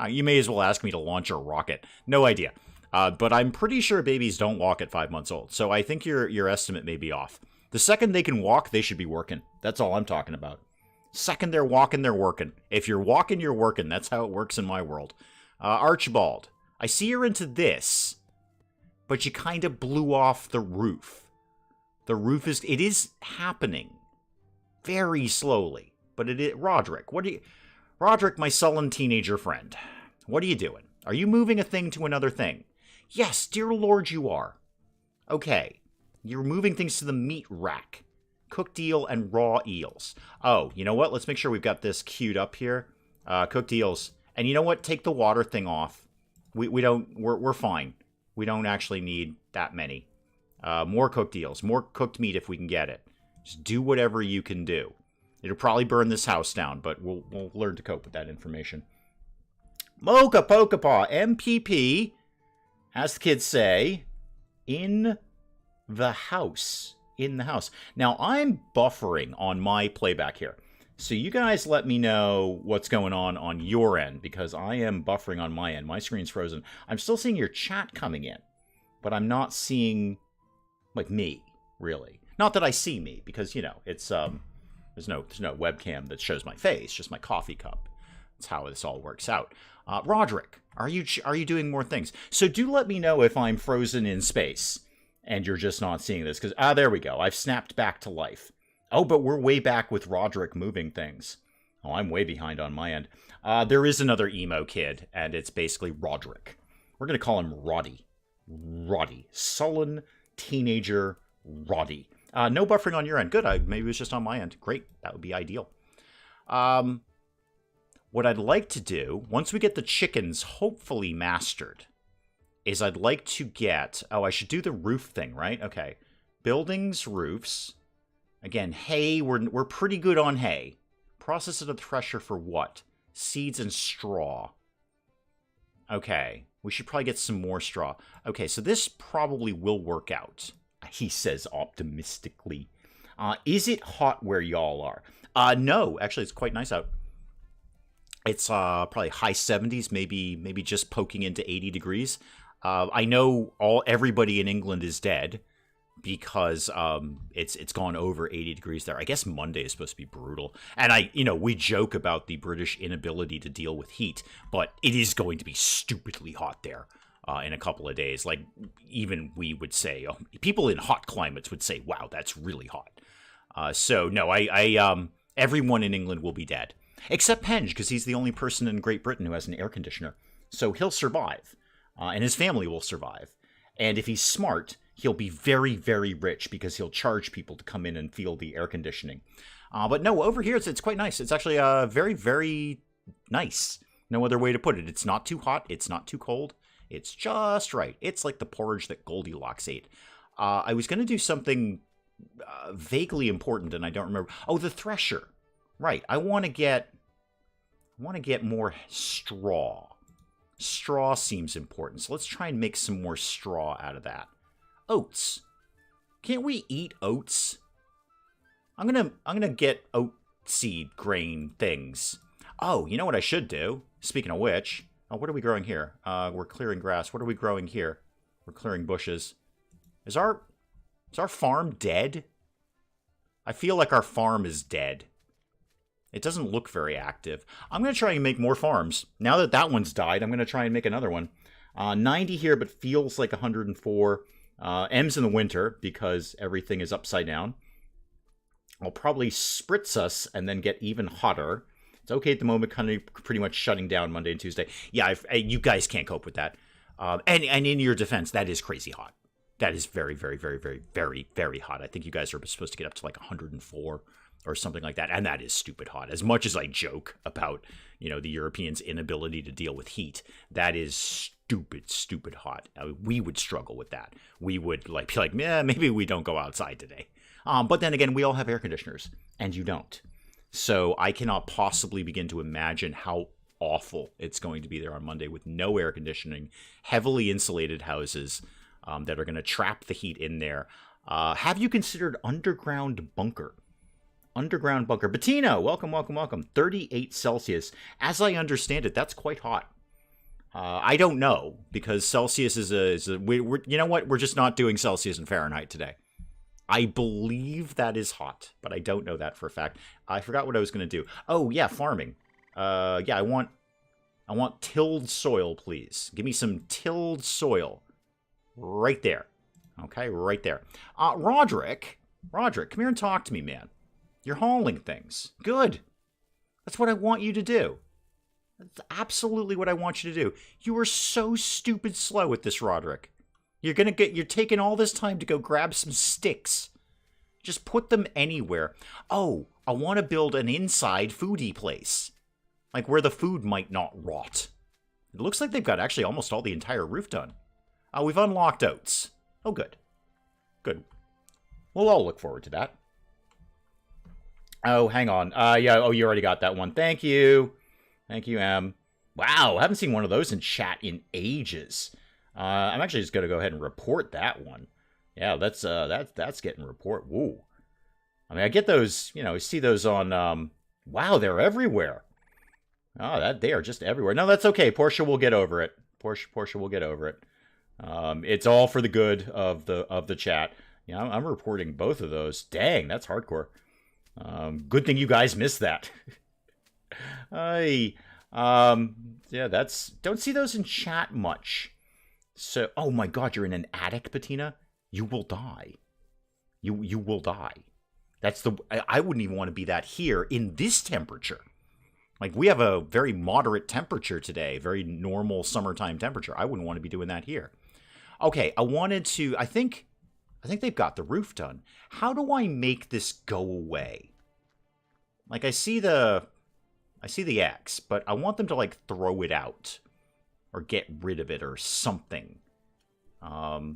You may as well ask me to launch a rocket. No idea. But I'm pretty sure babies don't walk at 5 months old. So I think your estimate may be off. The second they can walk, they should be working. That's all I'm talking about. Second they're walking, they're working. If you're walking, you're working. That's how it works in my world. Archibald, I see you're into this, but you kind of blew off the roof. The roof it is happening very slowly, but Roderick, Roderick, my sullen teenager friend, what are you doing? Are you moving a thing to another thing? Yes, dear Lord, you are. Okay, you're moving things to the meat rack. Cooked eel and raw eels. Oh, you know what? Let's make sure we've got this queued up here. Cooked eels. And you know what? Take the water thing off. We're fine. We don't actually need that many. More cooked eels. More cooked meat if we can get it. Just do whatever you can do. It'll probably burn this house down, but we'll learn to cope with that information. Mocha Pokapaw, MPP, as the kids say, in the house. In the house. Now, I'm buffering on my playback here. So you guys let me know what's going on your end, because I am buffering on my end. My screen's frozen. I'm still seeing your chat coming in, but I'm not seeing, like, me, really. Not that I see me, because, you know, it's, there's no webcam that shows my face, just my coffee cup. That's how this all works out. Roderick, are you doing more things? So do let me know if I'm frozen in space and you're just not seeing this, because, there we go. I've snapped back to life. Oh, but we're way back with Roderick moving things. Oh, I'm way behind on my end. There is another emo kid, and it's basically Roderick. We're going to call him Roddy. Roddy. Sullen teenager Roddy. No buffering on your end. Good. Maybe it was just on my end. Great. That would be ideal. What I'd like to do, once we get the chickens hopefully mastered, is I'd like to get... Oh, I should do the roof thing, right? Okay. Buildings, roofs. Again, hay, we're pretty good on hay. Process it at the thresher for what? Seeds and straw. Okay. We should probably get some more straw. Okay, so this probably will work out. He says optimistically. Is it hot where y'all are? No, actually, it's quite nice out. It's probably high 70s, maybe just poking into 80 degrees. I know everybody in England is dead because it's gone over 80 degrees there. I guess Monday is supposed to be brutal. And we joke about the British inability to deal with heat, but it is going to be stupidly hot there in a couple of days. Like, even we would say, people in hot climates would say, wow, that's really hot. So no, everyone in England will be dead. Except Penge, because he's the only person in Great Britain who has an air conditioner. So he'll survive, and his family will survive. And if he's smart, he'll be very, very rich because he'll charge people to come in and feel the air conditioning. But no, over here it's quite nice. It's actually very, very nice. No other way to put it. It's not too hot. It's not too cold. It's just right. It's like the porridge that Goldilocks ate. I was going to do something vaguely important, and I don't remember. Oh, the thresher. Right. I want to get more straw. Straw seems important. So let's try and make some more straw out of that. Oats. Can't we eat oats? I'm gonna get oat seed grain things. Oh, you know what I should do? Speaking of which, what are we growing here? We're clearing grass. What are we growing here? We're clearing bushes. Is our farm dead? I feel like our farm is dead. It doesn't look very active. I'm going to try and make more farms. Now that one's died, I'm going to try and make another one. 90 here, but feels like 104. M's in the winter because everything is upside down. I'll probably spritz us and then get even hotter. It's okay at the moment, kind of pretty much shutting down Monday and Tuesday. Yeah, you guys can't cope with that. And in your defense, that is crazy hot. That is very, very, very, very, very, very hot. I think you guys are supposed to get up to like 104 or something like that, and that is stupid hot. As much as I joke about, the Europeans' inability to deal with heat, that is stupid hot. We would struggle with that. We would be like, maybe we don't go outside today. But then again, we all have air conditioners, and you don't. So I cannot possibly begin to imagine how awful it's going to be there on Monday with no air conditioning, heavily insulated houses that are going to trap the heat in there. Have you considered underground bunker? Underground bunker. Bettina, welcome. 38 Celsius. As I understand it, that's quite hot. I don't know, because Celsius we're you know what? We're just not doing Celsius and Fahrenheit today. I believe that is hot, but I don't know that for a fact. I forgot what I was going to do. Oh, yeah, farming. Yeah, I want tilled soil, please. Give me some tilled soil. Right there. Okay, right there. Roderick, come here and talk to me, man. You're hauling things. Good. That's what I want you to do. That's absolutely what I want you to do. You are so stupid slow with this, Roderick. You're taking all this time to go grab some sticks. Just put them anywhere. Oh, I want to build an inside foodie place. Like where the food might not rot. It looks like they've got actually almost all the entire roof done. We've unlocked oats. Oh, good. Good. We'll all look forward to that. Oh, hang on. Yeah, you already got that one. Thank you. Thank you, Em. Wow, I haven't seen one of those in chat in ages. I'm actually just going to go ahead and report that one. Yeah, that's getting report. Woo. I mean, I get those, I see those on, wow, they're everywhere. Oh, they are just everywhere. No, that's okay. Portia will get over it. Portia will get over it. It's all for the good of the chat. Yeah, I'm reporting both of those. Dang, that's hardcore. Good thing you guys missed that. Yeah, don't see those in chat much. So, oh my God, you're in an attic, Bettina? You will die. You will die. I wouldn't even want to be that here in this temperature. Like, we have a very moderate temperature today, very normal summertime temperature. I wouldn't want to be doing that here. Okay, I think they've got the roof done. How do I make this go away? Like, I see the X, but I want them to, like, throw it out. Or get rid of it or something. No,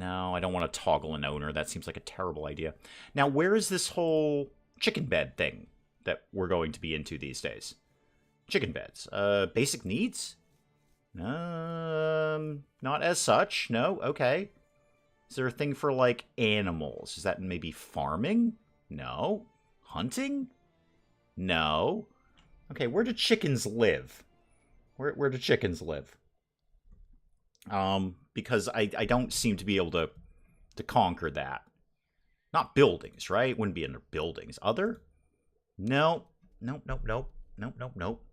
I don't want to toggle an owner. That seems like a terrible idea. Now, where is this whole chicken bed thing that we're going to be into these days? Chicken beds. Basic needs? Not as such. No, okay. Is there a thing for, like, animals? Is that maybe farming? No. Hunting? No. Okay, where do chickens live? Where do chickens live? Because I don't seem to be able to conquer that. Not buildings, right? Wouldn't be under buildings. Other? No. Nope, nope, nope. Nope, nope, nope.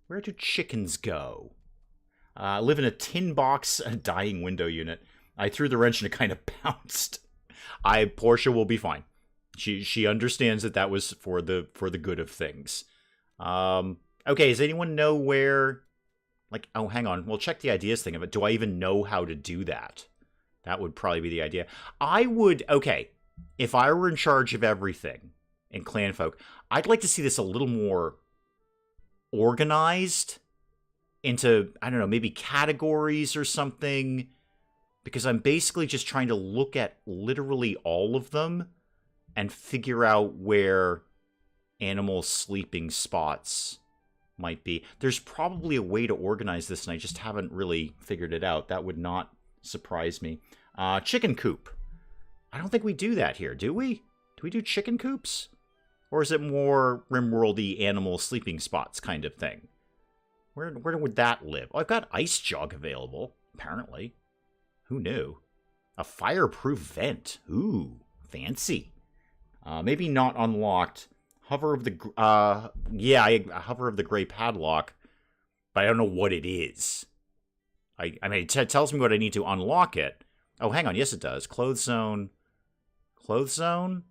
Where do chickens go? I live in a tin box, a dying window unit. I threw the wrench and it kind of bounced. Portia will be fine. She understands that was for the good of things. Okay, does anyone know where... Like, oh, hang on. We'll check the ideas thing of it. Do I even know how to do that? That would probably be the idea. I would... Okay, if I were in charge of everything in Clanfolk, I'd like to see this a little more organized into, I don't know, maybe categories or something. Because I'm basically just trying to look at literally all of them and figure out where animal sleeping spots might be. There's probably a way to organize this, and I just haven't really figured it out. That would not surprise me. Chicken coop. I don't think we do that here, do we? Do we do chicken coops? Or is it more Rimworldy animal sleeping spots kind of thing? Where would that live? Oh, I've got ice jug available, apparently. Who knew? A fireproof vent. Ooh, fancy. Maybe not unlocked. Hover of the... hover of the gray padlock. But I don't know what it is. I mean, it tells me what I need to unlock it. Oh, hang on. Yes, it does. Clothes zone. Clothes zone?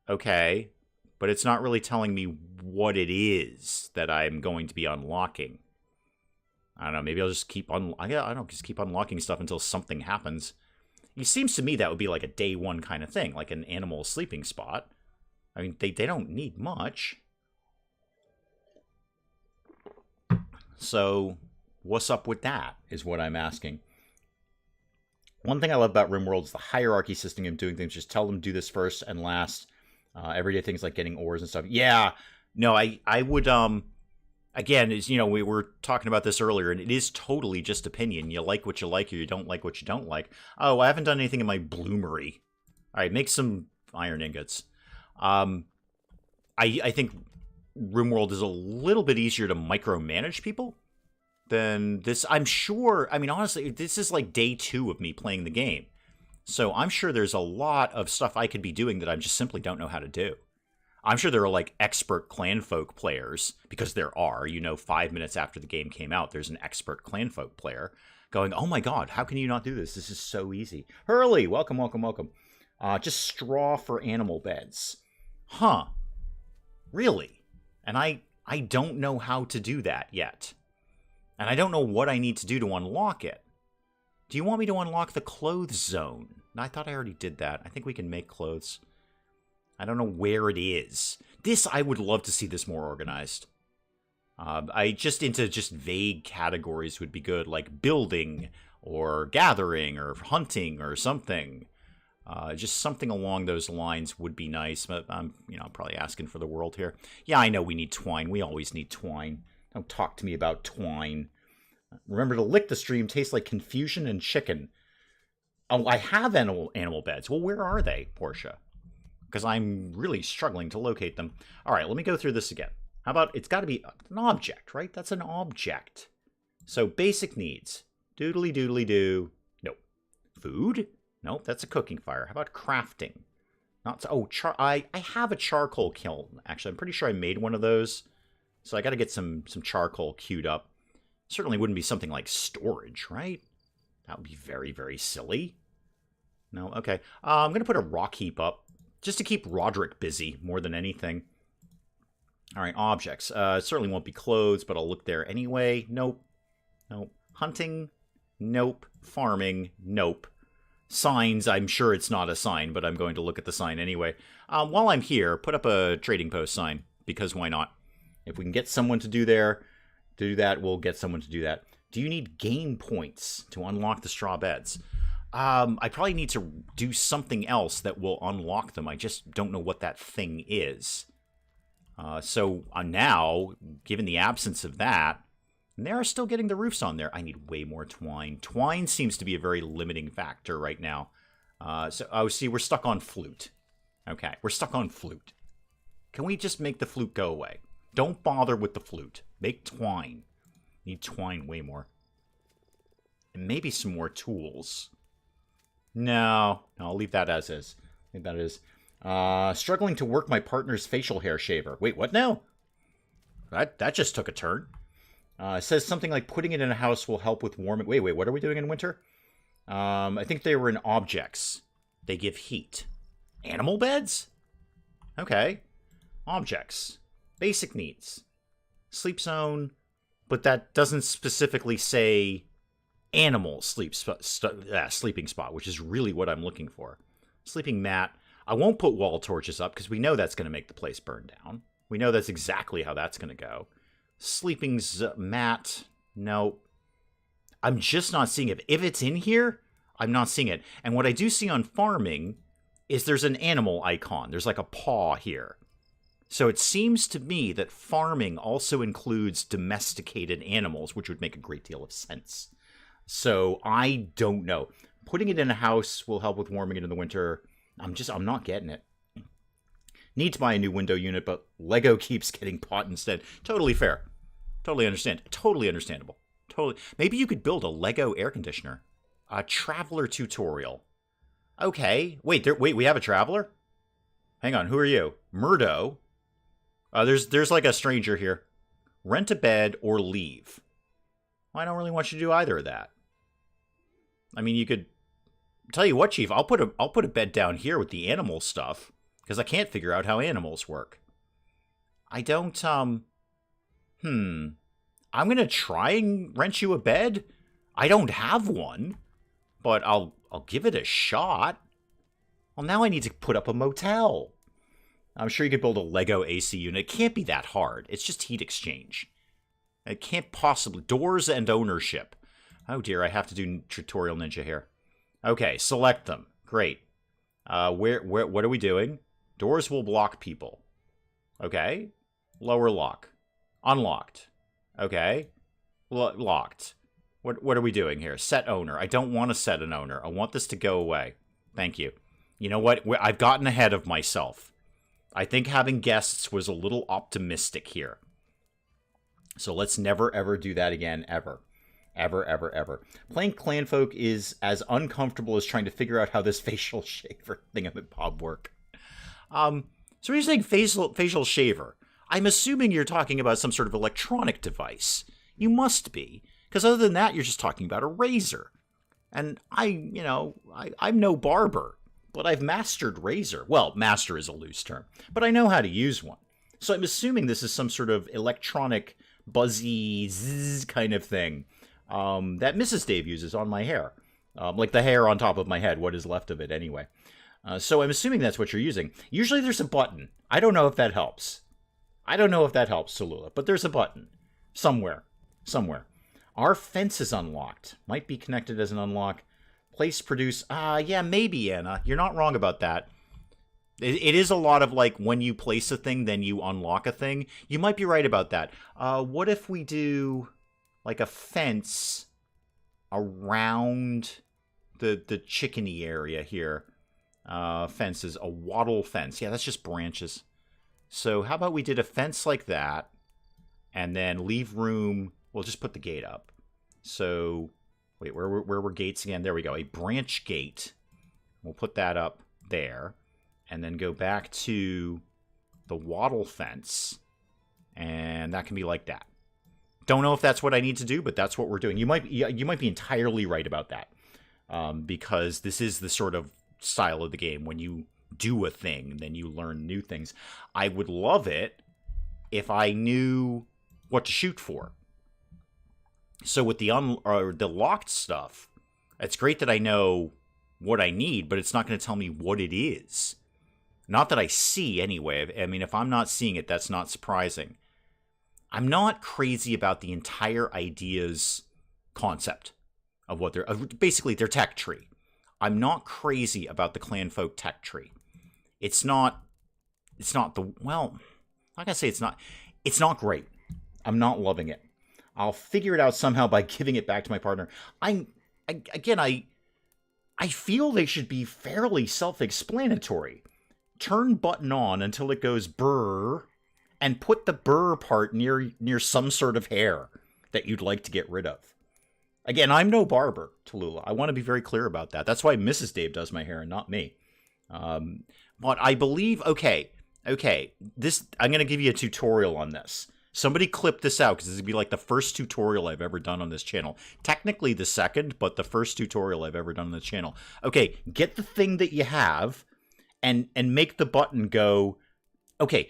Okay. But it's not really telling me what it is that I'm going to be unlocking. I don't know. Maybe I'll just keep just keep unlocking stuff until something happens. It seems to me that would be like a day one kind of thing, like an animal sleeping spot. I mean, they don't need much. So, what's up with that, is what I'm asking. One thing I love about RimWorld is the hierarchy system of doing things. Just tell them do this first and last. Everyday things like getting ores and stuff. Yeah, no, I would, again, is, we were talking about this earlier, and it is totally just opinion. You like what you like, or you don't like what you don't like. Oh, I haven't done anything in my bloomery. All right, make some iron ingots. I think RimWorld is a little bit easier to micromanage people than this. I'm sure, I mean, honestly, this is like day 2 of me playing the game. So I'm sure there's a lot of stuff I could be doing that I just simply don't know how to do. I'm sure there are like expert Clanfolk players, because there are, 5 minutes after the game came out, there's an expert Clanfolk player going, oh my god, how can you not do this? This is so easy. Hurley, welcome, welcome, welcome. Just straw for animal beds. Huh. Really? And I don't know how to do that yet. And I don't know what I need to do to unlock it. Do you want me to unlock the clothes zone? I thought I already did that. I think we can make clothes. I don't know where it is. I would love to see this more organized. Just vague categories would be good, like building, or gathering, or hunting, or something. Just something along those lines would be nice, but I'm probably asking for the world here. Yeah, I know we need twine. We always need twine. Don't talk to me about twine. Remember to lick the stream. Tastes like confusion and chicken. Oh, I have animal beds. Well, where are they, Portia? Because I'm really struggling to locate them. All right, let me go through this again. How about, it's got to be an object, right? That's an object. So basic needs. Doodly doodly doo. Nope. Food? Nope, that's a cooking fire. How about crafting? Not so, oh, I have a charcoal kiln. Actually, I'm pretty sure I made one of those. So I got to get some charcoal queued up. Certainly wouldn't be something like storage, right? That would be very, very silly. No, okay. I'm going to put a rock heap up, just to keep Roderick busy more than anything. All right, objects. Certainly won't be clothes, but I'll look there anyway. Nope. Nope. Hunting? Nope. Farming? Nope. Signs, I'm sure it's not a sign, but I'm going to look at the sign anyway. While I'm here, put up a trading post sign, because why not? If we can get someone to do that, we'll get someone to do that. Do you need game points to unlock the straw beds? I probably need to do something else that will unlock them. I just don't know what that thing is. So now, given the absence of that, and they are still getting the roofs on there. I need way more twine. Twine seems to be a very limiting factor right now. Oh, see, we're stuck on flute. Okay, we're stuck on flute. Can we just make the flute go away? Don't bother with the flute. Make twine. Need twine way more. And maybe some more tools. No, I'll leave that as is. Leave that as struggling to work my partner's facial hair shaver. Wait, what now? That just took a turn. It says something like putting it in a house will help with warming. Wait, what are we doing in winter? I think they were in objects. They give heat. Animal beds? Okay. Objects. Basic needs. Sleep zone. But that doesn't specifically say animal sleeping spot, which is really what I'm looking for. Sleeping mat. I won't put wall torches up because we know that's going to make the place burn down. We know that's exactly how that's going to go. Sleeping mat. No. I'm just not seeing it. If it's in here, I'm not seeing it. And what I do see on farming is there's an animal icon. There's like a paw here. So it seems to me that farming also includes domesticated animals, which would make a great deal of sense. So I don't know. Putting it in a house will help with warming it in the winter. I'm not getting it. Need to buy a new window unit, but Lego keeps getting bought instead. Totally fair. Totally understand. Totally understandable. Totally. Maybe you could build a Lego air conditioner. A traveler tutorial. Okay. Wait, we have a traveler? Hang on, who are you? Murdo. There's like a stranger here. Rent a bed or leave. Well, I don't really want you to do either of that. I mean, you could... Tell you what, Chief, I'll put a bed down here with the animal stuff, because I can't figure out how animals work. I don't, I'm gonna try and rent you a bed. I don't have one, but I'll give it a shot. Well, now I need to put up a motel. I'm sure you could build a Lego AC unit. It can't be that hard. It's just heat exchange. It can't possibly... Doors and ownership. Oh dear, I have to do Tutorial Ninja here. Okay, select them. Great. What are we doing? Doors will block people. Okay. Lower lock. Unlocked. Okay. Locked. What are we doing here? Set owner. I don't want to set an owner. I want this to go away. Thank you. You know what? I've gotten ahead of myself. I think having guests was a little optimistic here. So let's never, ever do that again, ever. Ever, ever, ever. Playing Clanfolk is as uncomfortable as trying to figure out how this facial shaver thingamabob work. So when you're saying facial shaver, I'm assuming you're talking about some sort of electronic device. You must be. Because other than that, you're just talking about a razor. And I'm no barber, but I've mastered razor. Well, master is a loose term, but I know how to use one. So I'm assuming this is some sort of electronic buzzy zzz kind of thing. That Mrs. Dave uses on my hair. Like the hair on top of my head, what is left of it anyway. So I'm assuming that's what you're using. Usually there's a button. I don't know if that helps. Solula, but there's a button. Somewhere. Our fence is unlocked. Might be connected as an unlock. Place produce. Yeah, maybe, Anna. You're not wrong about that. It is a lot of like when you place a thing, then you unlock a thing. You might be right about that. What if we do... like a fence around the chickeny area here. Fences, a wattle fence. Yeah, that's just branches. So how about we did a fence like that, and then leave room. We'll just put the gate up. So, wait, where were gates again? There we go. A branch gate. We'll put that up there, and then go back to the wattle fence, and that can be like that. Don't know if that's what I need to do, but that's what we're doing. You might be entirely right about that, because this is the sort of style of the game. When you do a thing, then you learn new things. I would love it if I knew what to shoot for. So with the locked stuff, it's great that I know what I need, but it's not going to tell me what it is. Not that I see anyway. I mean, if I'm not seeing it, that's not surprising. I'm not crazy about the entire ideas concept of what they're... basically, their tech tree. I'm not crazy about the Clanfolk tech tree. It's not the... Well, like I say, it's not great. I'm not loving it. I'll figure it out somehow by giving it back to my partner. I I feel they should be fairly self-explanatory. Turn button on until it goes brrr, and put the brrr part near some sort of hair that you'd like to get rid of. Again, I'm no barber, Tallulah. I want to be very clear about that. That's why Mrs. Dave does my hair and not me. But I believe, okay, this, I'm going to give you a tutorial on this. Somebody clip this out, because this would be like the first tutorial I've ever done on this channel. Technically the second, but the first tutorial I've ever done on this channel. Okay, get the thing that you have, and make the button go, okay,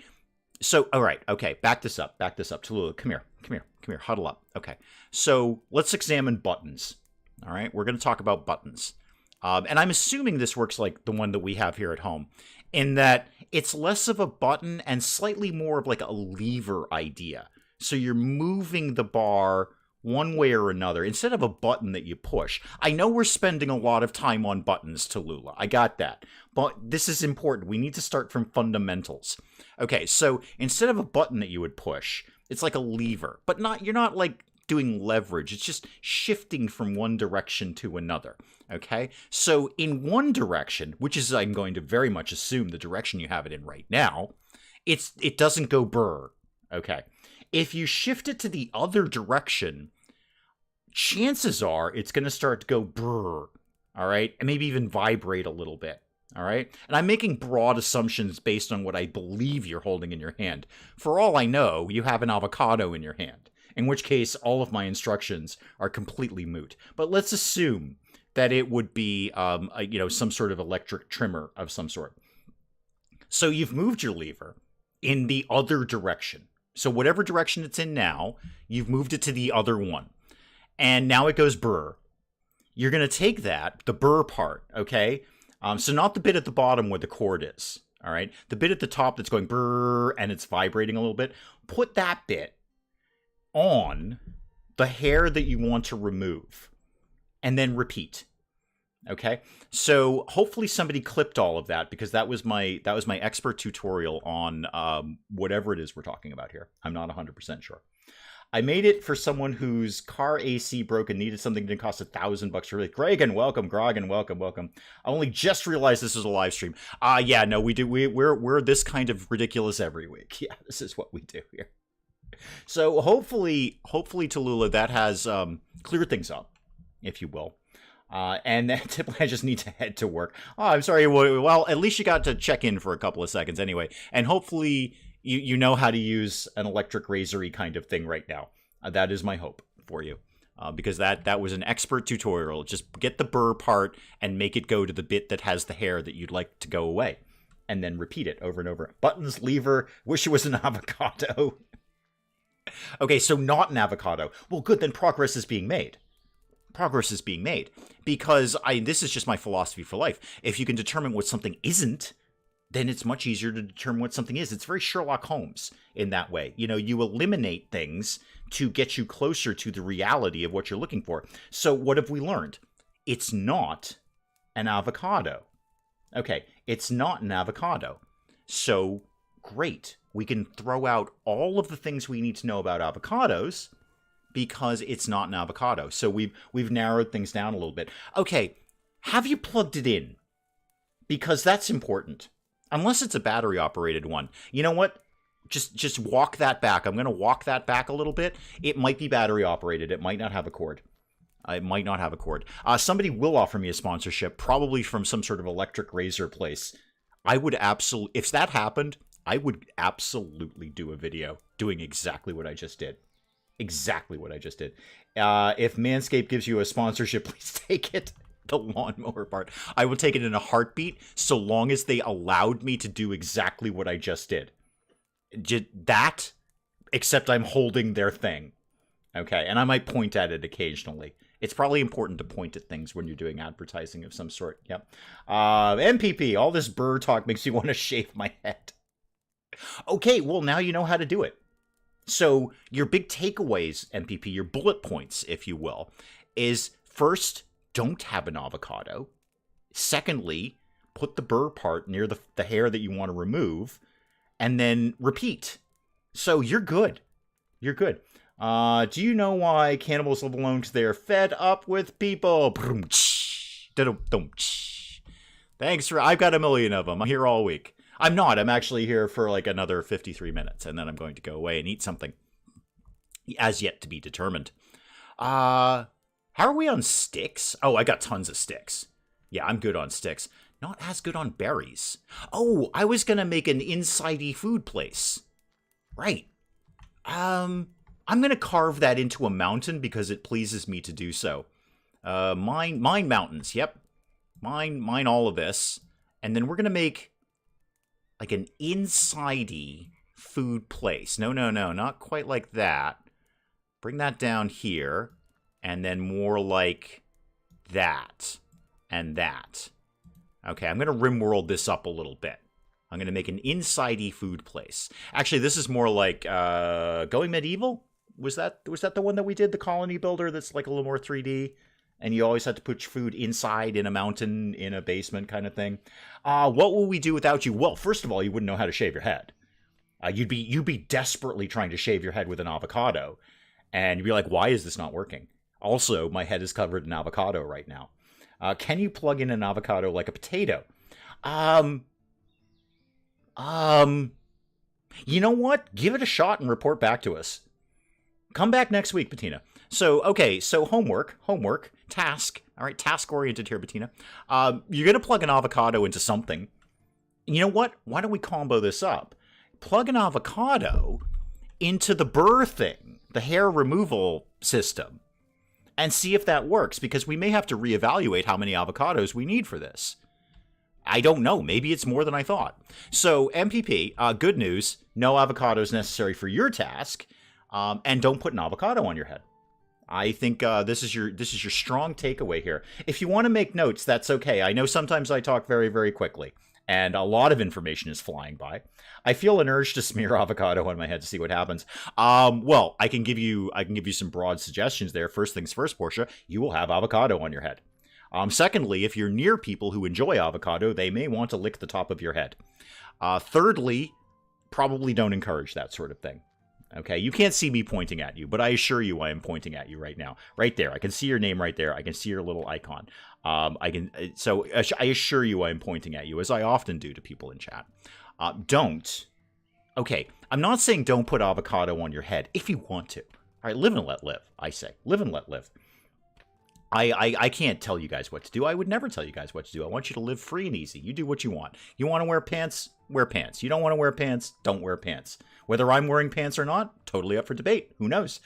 so, all right, okay, back this up, Tallulah, come here, huddle up. Okay, so let's examine buttons, all right? We're going to talk about buttons. And I'm assuming this works like the one that we have here at home, in that it's less of a button and slightly more of like a lever idea. So you're moving the bar one way or another instead of a button that you push. I know we're spending a lot of time on buttons, Tallulah. I got that. But this is important. We need to start from fundamentals. Okay, so instead of a button that you would push, it's like a lever. But you're not like doing leverage. It's just shifting from one direction to another. Okay? So in one direction, which is, I'm going to very much assume the direction you have it in right now, it doesn't go brr. Okay. If you shift it to the other direction, chances are it's going to start to go brr. All right? And maybe even vibrate a little bit. All right? And I'm making broad assumptions based on what I believe you're holding in your hand. For all I know, you have an avocado in your hand, in which case all of my instructions are completely moot. But let's assume that it would be some sort of electric trimmer of some sort. So you've moved your lever in the other direction. So whatever direction it's in now, you've moved it to the other one. And now it goes brr. You're going to take that, the brr part, okay? So not the bit at the bottom where the cord is, all right? The bit at the top that's going brr and it's vibrating a little bit. Put that bit on the hair that you want to remove, and then repeat. Okay, so hopefully somebody clipped all of that, because that was my expert tutorial on whatever it is we're talking about here. I'm not 100% sure. I made it for someone whose car AC broke and needed something that didn't cost $1,000 to really. Gregan, welcome. Grogan, welcome. I only just realized this was a live stream. Yeah, no, we do. We're this kind of ridiculous every week. Yeah, this is what we do here. So hopefully, Tallulah, that has cleared things up, if you will. And then typically I just need to head to work. Oh, I'm sorry. Well, at least you got to check in for a couple of seconds anyway. And hopefully you know how to use an electric razor-y kind of thing right now. That is my hope for you. Because that was an expert tutorial. Just get the burr part and make it go to the bit that has the hair that you'd like to go away. And then repeat it over and over. Buttons, lever, wish it was an avocado. Okay, so not an avocado. Well, good, then progress is being made. Progress is being made. Because this is just my philosophy for life. If you can determine what something isn't, then it's much easier to determine what something is. It's very Sherlock Holmes in that way. You know, you eliminate things to get you closer to the reality of what you're looking for. So what have we learned? It's not an avocado. Okay, it's not an avocado. So great. We can throw out all of the things we need to know about avocados because it's not an avocado. So we've narrowed things down a little bit. Okay, have you plugged it in? Because that's important. Unless it's a battery-operated one. You know what? Just walk that back. I'm going to walk that back a little bit. It might be battery-operated. It might not have a cord. It might not have a cord. Somebody will offer me a sponsorship, probably from some sort of electric razor place. I would absolutely... If that happened, I would absolutely do a video doing exactly what I just did. Exactly what I just did. If Manscaped gives you a sponsorship, please take it. The lawnmower part. I will take it in a heartbeat, so long as they allowed me to do exactly what I just did. That, except I'm holding their thing. Okay, and I might point at it occasionally. It's probably important to point at things when you're doing advertising of some sort. Yep. MPP, all this burr talk makes me want to shave my head. Okay, well, now you know how to do it. So your big takeaways, MPP, your bullet points, if you will, is first, don't have an avocado. Secondly, put the burr part near the hair that you want to remove, and then repeat. So you're good. You're good. Do you know why cannibals live alone? Because they're fed up with people. Thanks for... I've got a million of them. I'm here all week. I'm not. I'm actually here for like another 53 minutes, and then I'm going to go away and eat something. As yet to be determined. How are we on sticks? Oh, I got tons of sticks. Yeah, I'm good on sticks. Not as good on berries. Oh, I was going to make an inside-y food place. Right. I'm going to carve that into a mountain because it pleases me to do so. Mine mountains. Yep. Mine all of this. And then we're going to make like an inside-y food place. No, not quite like that. Bring that down here. And then more like that. And that. Okay, I'm going to rimworld this up a little bit. I'm going to make an inside-y food place. Actually, this is more like Going Medieval? Was that the one that we did? The colony builder that's like a little more 3D? And you always had to put your food inside in a mountain, in a basement kind of thing. What will we do without you? Well, first of all, you wouldn't know how to shave your head. You'd be desperately trying to shave your head with an avocado. And you'd be like, why is this not working? Also, my head is covered in avocado right now. Can you plug in an avocado like a potato? You know what? Give it a shot and report back to us. Come back next week, Bettina. So, okay, so homework, task. All right, task-oriented here, Bettina. You're going to plug an avocado into something. You know what? Why don't we combo this up? Plug an avocado into the burr thing, the hair removal system, and see if that works, because we may have to reevaluate how many avocados we need for this. I don't know. Maybe it's more than I thought. So, MPP, good news. No avocados necessary for your task, and don't put an avocado on your head. I think this is your strong takeaway here. If you want to make notes, that's okay. I know sometimes I talk very, very quickly, and a lot of information is flying by. I feel an urge to smear avocado on my head to see what happens. Well, I can give you some broad suggestions there. First things first, Portia, you will have avocado on your head. Secondly, if you're near people who enjoy avocado, they may want to lick the top of your head. Thirdly, probably don't encourage that sort of thing. Okay, you can't see me pointing at you, but I assure you I am pointing at you right now. Right there. I can see your name right there. I can see your little icon. So I assure you I am pointing at you, as I often do to people in chat. Don't. Okay, I'm not saying don't put avocado on your head if you want to. All right, live and let live, I say. Live and let live. I can't tell you guys what to do. I would never tell you guys what to do. I want you to live free and easy. You do what you want. You want to wear pants? Wear pants. You don't want to wear pants? Don't wear pants. Whether I'm wearing pants or not, totally up for debate. Who knows?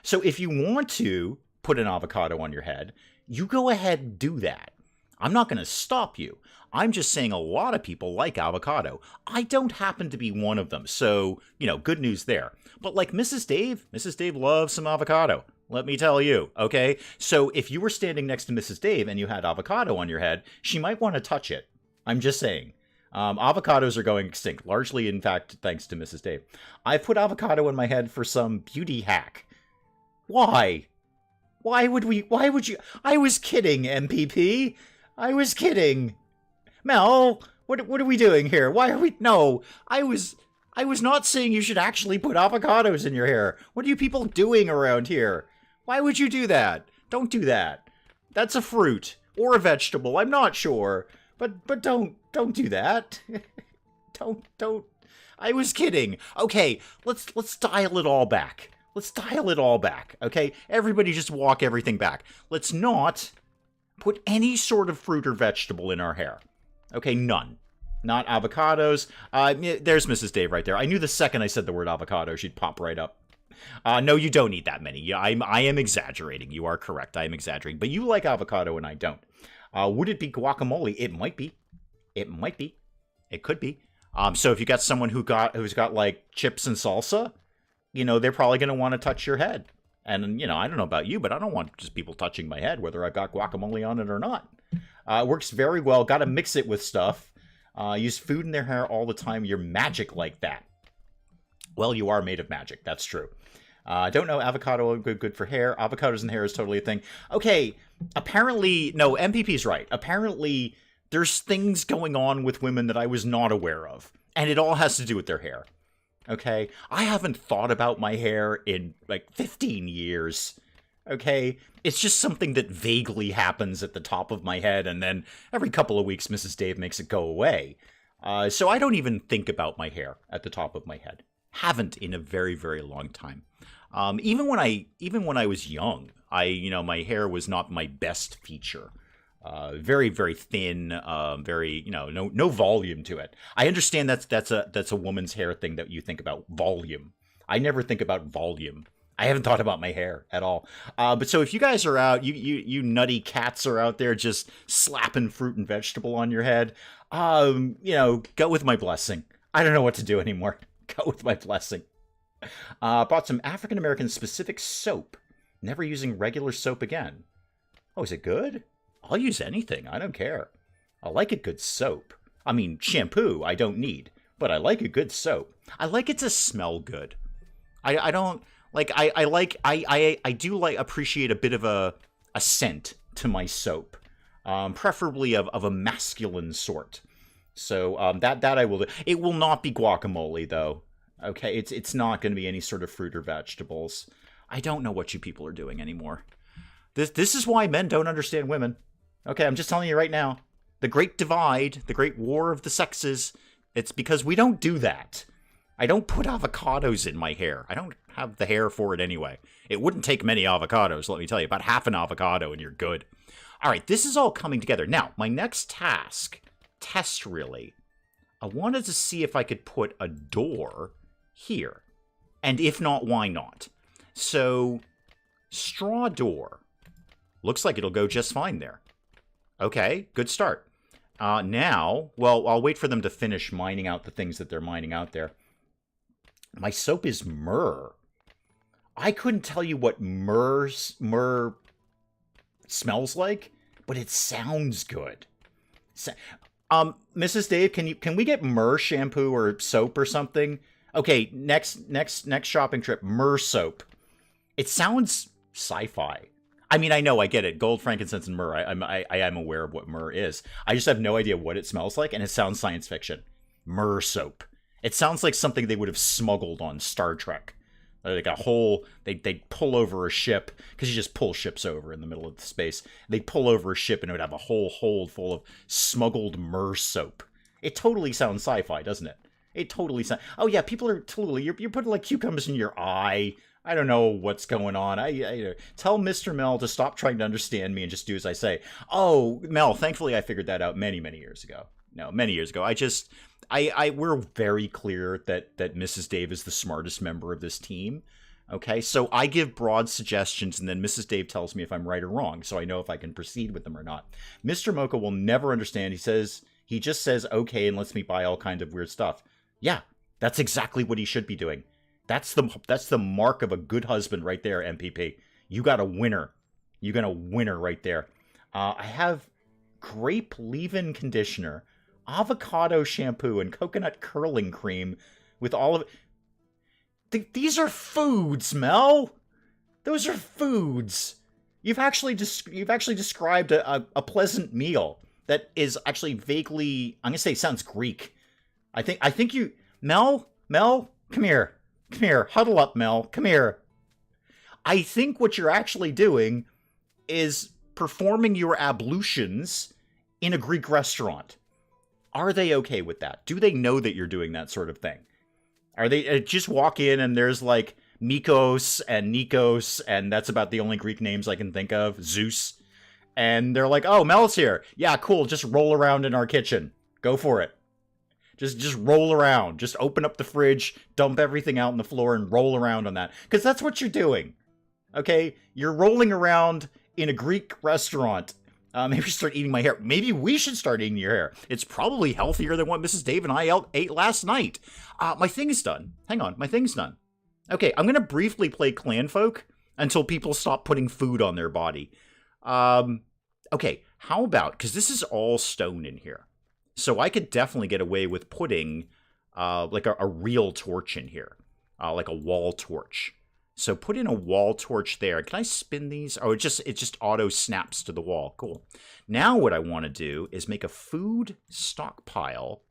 So if you want to put an avocado on your head, you go ahead and do that. I'm not going to stop you. I'm just saying a lot of people like avocado. I don't happen to be one of them. So, good news there. But like Mrs. Dave loves some avocado. Let me tell you, okay? So if you were standing next to Mrs. Dave and you had avocado on your head, she might want to touch it. I'm just saying. Avocados are going extinct, largely, in fact, thanks to Mrs. Dave. I put avocado in my head for some beauty hack. Why? Why would you? I was kidding, MPP. I was kidding. Mel, what are we doing here? Why are we? No, I was not saying you should actually put avocados in your hair. What are you people doing around here? Why would you do that? Don't do that. That's a fruit or a vegetable. I'm not sure, but don't do that. don't. I was kidding. Okay, let's dial it all back. Let's dial it all back. Okay, everybody, just walk everything back. Let's not put any sort of fruit or vegetable in our hair. Okay, none. Not avocados. There's Mrs. Dave right there. I knew the second I said the word avocado, she'd pop right up. No, you don't need that many. Yeah, I am exaggerating. You are correct. I am exaggerating. But you like avocado and I don't. Would it be guacamole? It might be. It might be. It could be. So if you got someone who's got like chips and salsa, they're probably going to want to touch your head. And, I don't know about you, but I don't want just people touching my head, whether I've got guacamole on it or not. It works very well. Got to mix it with stuff. Use food in their hair all the time. You're magic like that. Well, you are made of magic. That's true. Don't know. Avocado good for hair. Avocados in hair is totally a thing. Okay. Apparently, no, MPP's right. Apparently, there's things going on with women that I was not aware of. And it all has to do with their hair. Okay? I haven't thought about my hair in like 15 years. Okay? It's just something that vaguely happens at the top of my head, and then every couple of weeks, Mrs. Dave makes it go away. So I don't even think about my hair at the top of my head. Haven't in a very, very long time. Even when I was young, my hair was not my best feature. Very, very thin, very, no volume to it. I understand that's a woman's hair thing that you think about volume. I never think about volume. I haven't thought about my hair at all. But so if you guys are out, you nutty cats are out there just slapping fruit and vegetable on your head, go with my blessing. I don't know what to do anymore. Go with my blessing. Bought some African American specific soap. Never using regular soap again. Oh, is it good? I'll use anything. I don't care. I like a good soap. I mean, shampoo I don't need, but I like a good soap. I like it to smell good. I don't like. I do like appreciate a bit of a scent to my soap, preferably of a masculine sort. So that I will do. It will not be guacamole though. Okay, it's not going to be any sort of fruit or vegetables. I don't know what you people are doing anymore. This is why men don't understand women. Okay, I'm just telling you right now. The great divide, the great war of the sexes, it's because we don't do that. I don't put avocados in my hair. I don't have the hair for it anyway. It wouldn't take many avocados, let me tell you. About half an avocado and you're good. All right, this is all coming together. Now, my next test really, I wanted to see if I could put a door here. And if not, why not? So, straw door. Looks like it'll go just fine there. Okay, good start. Now, well, I'll wait for them to finish mining out the things that they're mining out there. My soap is myrrh. I couldn't tell you what myrrh smells like, but it sounds good. Mrs. Dave, can we get myrrh shampoo or soap or something? Okay, next shopping trip, myrrh soap. It sounds sci-fi. I mean, I know, I get it. Gold, frankincense, and myrrh. I am aware of what myrrh is. I just have no idea what it smells like, and it sounds science fiction. Myrrh soap. It sounds like something they would have smuggled on Star Trek. Like a whole, they'd pull over a ship, because you just pull ships over in the middle of the space. They'd pull over a ship, and it would have a whole hold full of smuggled myrrh soap. It totally sounds sci-fi, doesn't it? It totally sounds... Oh, yeah, people are totally... You're putting, like, cucumbers in your eye... I don't know what's going on. I tell Mr. Mel to stop trying to understand me and just do as I say. Oh, Mel, thankfully I figured that out many, many years ago. No, many years ago. We're very clear that Mrs. Dave is the smartest member of this team. Okay, so I give broad suggestions and then Mrs. Dave tells me if I'm right or wrong, so I know if I can proceed with them or not. Mr. Mocha will never understand. He just says okay and lets me buy all kinds of weird stuff. Yeah, that's exactly what he should be doing. That's the mark of a good husband right there, MPP. You got a winner. You got a winner right there. I have grape leave-in conditioner, avocado shampoo, and coconut curling cream with all of it. These are foods, Mel. Those are foods. You've actually described a pleasant meal that is actually vaguely, I'm gonna say, sounds Greek. I think you, Mel, come here. Come here, huddle up, Mel. Come here. I think what you're actually doing is performing your ablutions in a Greek restaurant. Are they okay with that? Do they know that you're doing that sort of thing? Are they just walk in and there's like Mikos and Nikos, and that's about the only Greek names I can think of, Zeus. And they're like, oh, Mel's here. Yeah, cool, just roll around in our kitchen. Go for it. Just roll around. Just open up the fridge, dump everything out on the floor, and roll around on that. Because that's what you're doing. Okay? You're rolling around in a Greek restaurant. Maybe start eating my hair. Maybe we should start eating your hair. It's probably healthier than what Mrs. Dave and I ate last night. My thing's done. Hang on. My thing's done. Okay, I'm going to briefly play Clanfolk until people stop putting food on their body. Okay, how about... Because this is all stone in here. So I could definitely get away with putting like a real torch in here, like a wall torch. So put in a wall torch there. Can I spin these? Oh, it just auto snaps to the wall. Cool. Now what I want to do is make a food stockpile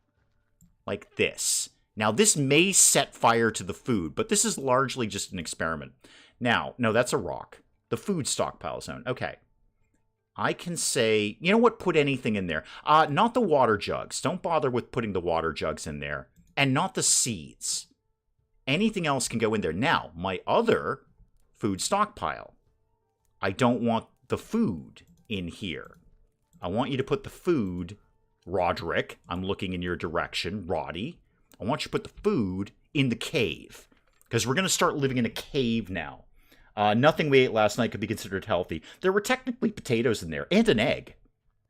like this. Now this may set fire to the food, but this is largely just an experiment. Now, no, that's a rock. The food stockpile zone. Okay. I can say, you know what, put anything in there. Not the water jugs. Don't bother with putting the water jugs in there. And not the seeds. Anything else can go in there. Now, my other food stockpile. I don't want the food in here. I want you to put the food, Roderick, I'm looking in your direction, Roddy. I want you to put the food in the cave. Because we're going to start living in a cave now. Nothing we ate last night could be considered healthy. There were technically potatoes in there, and an egg.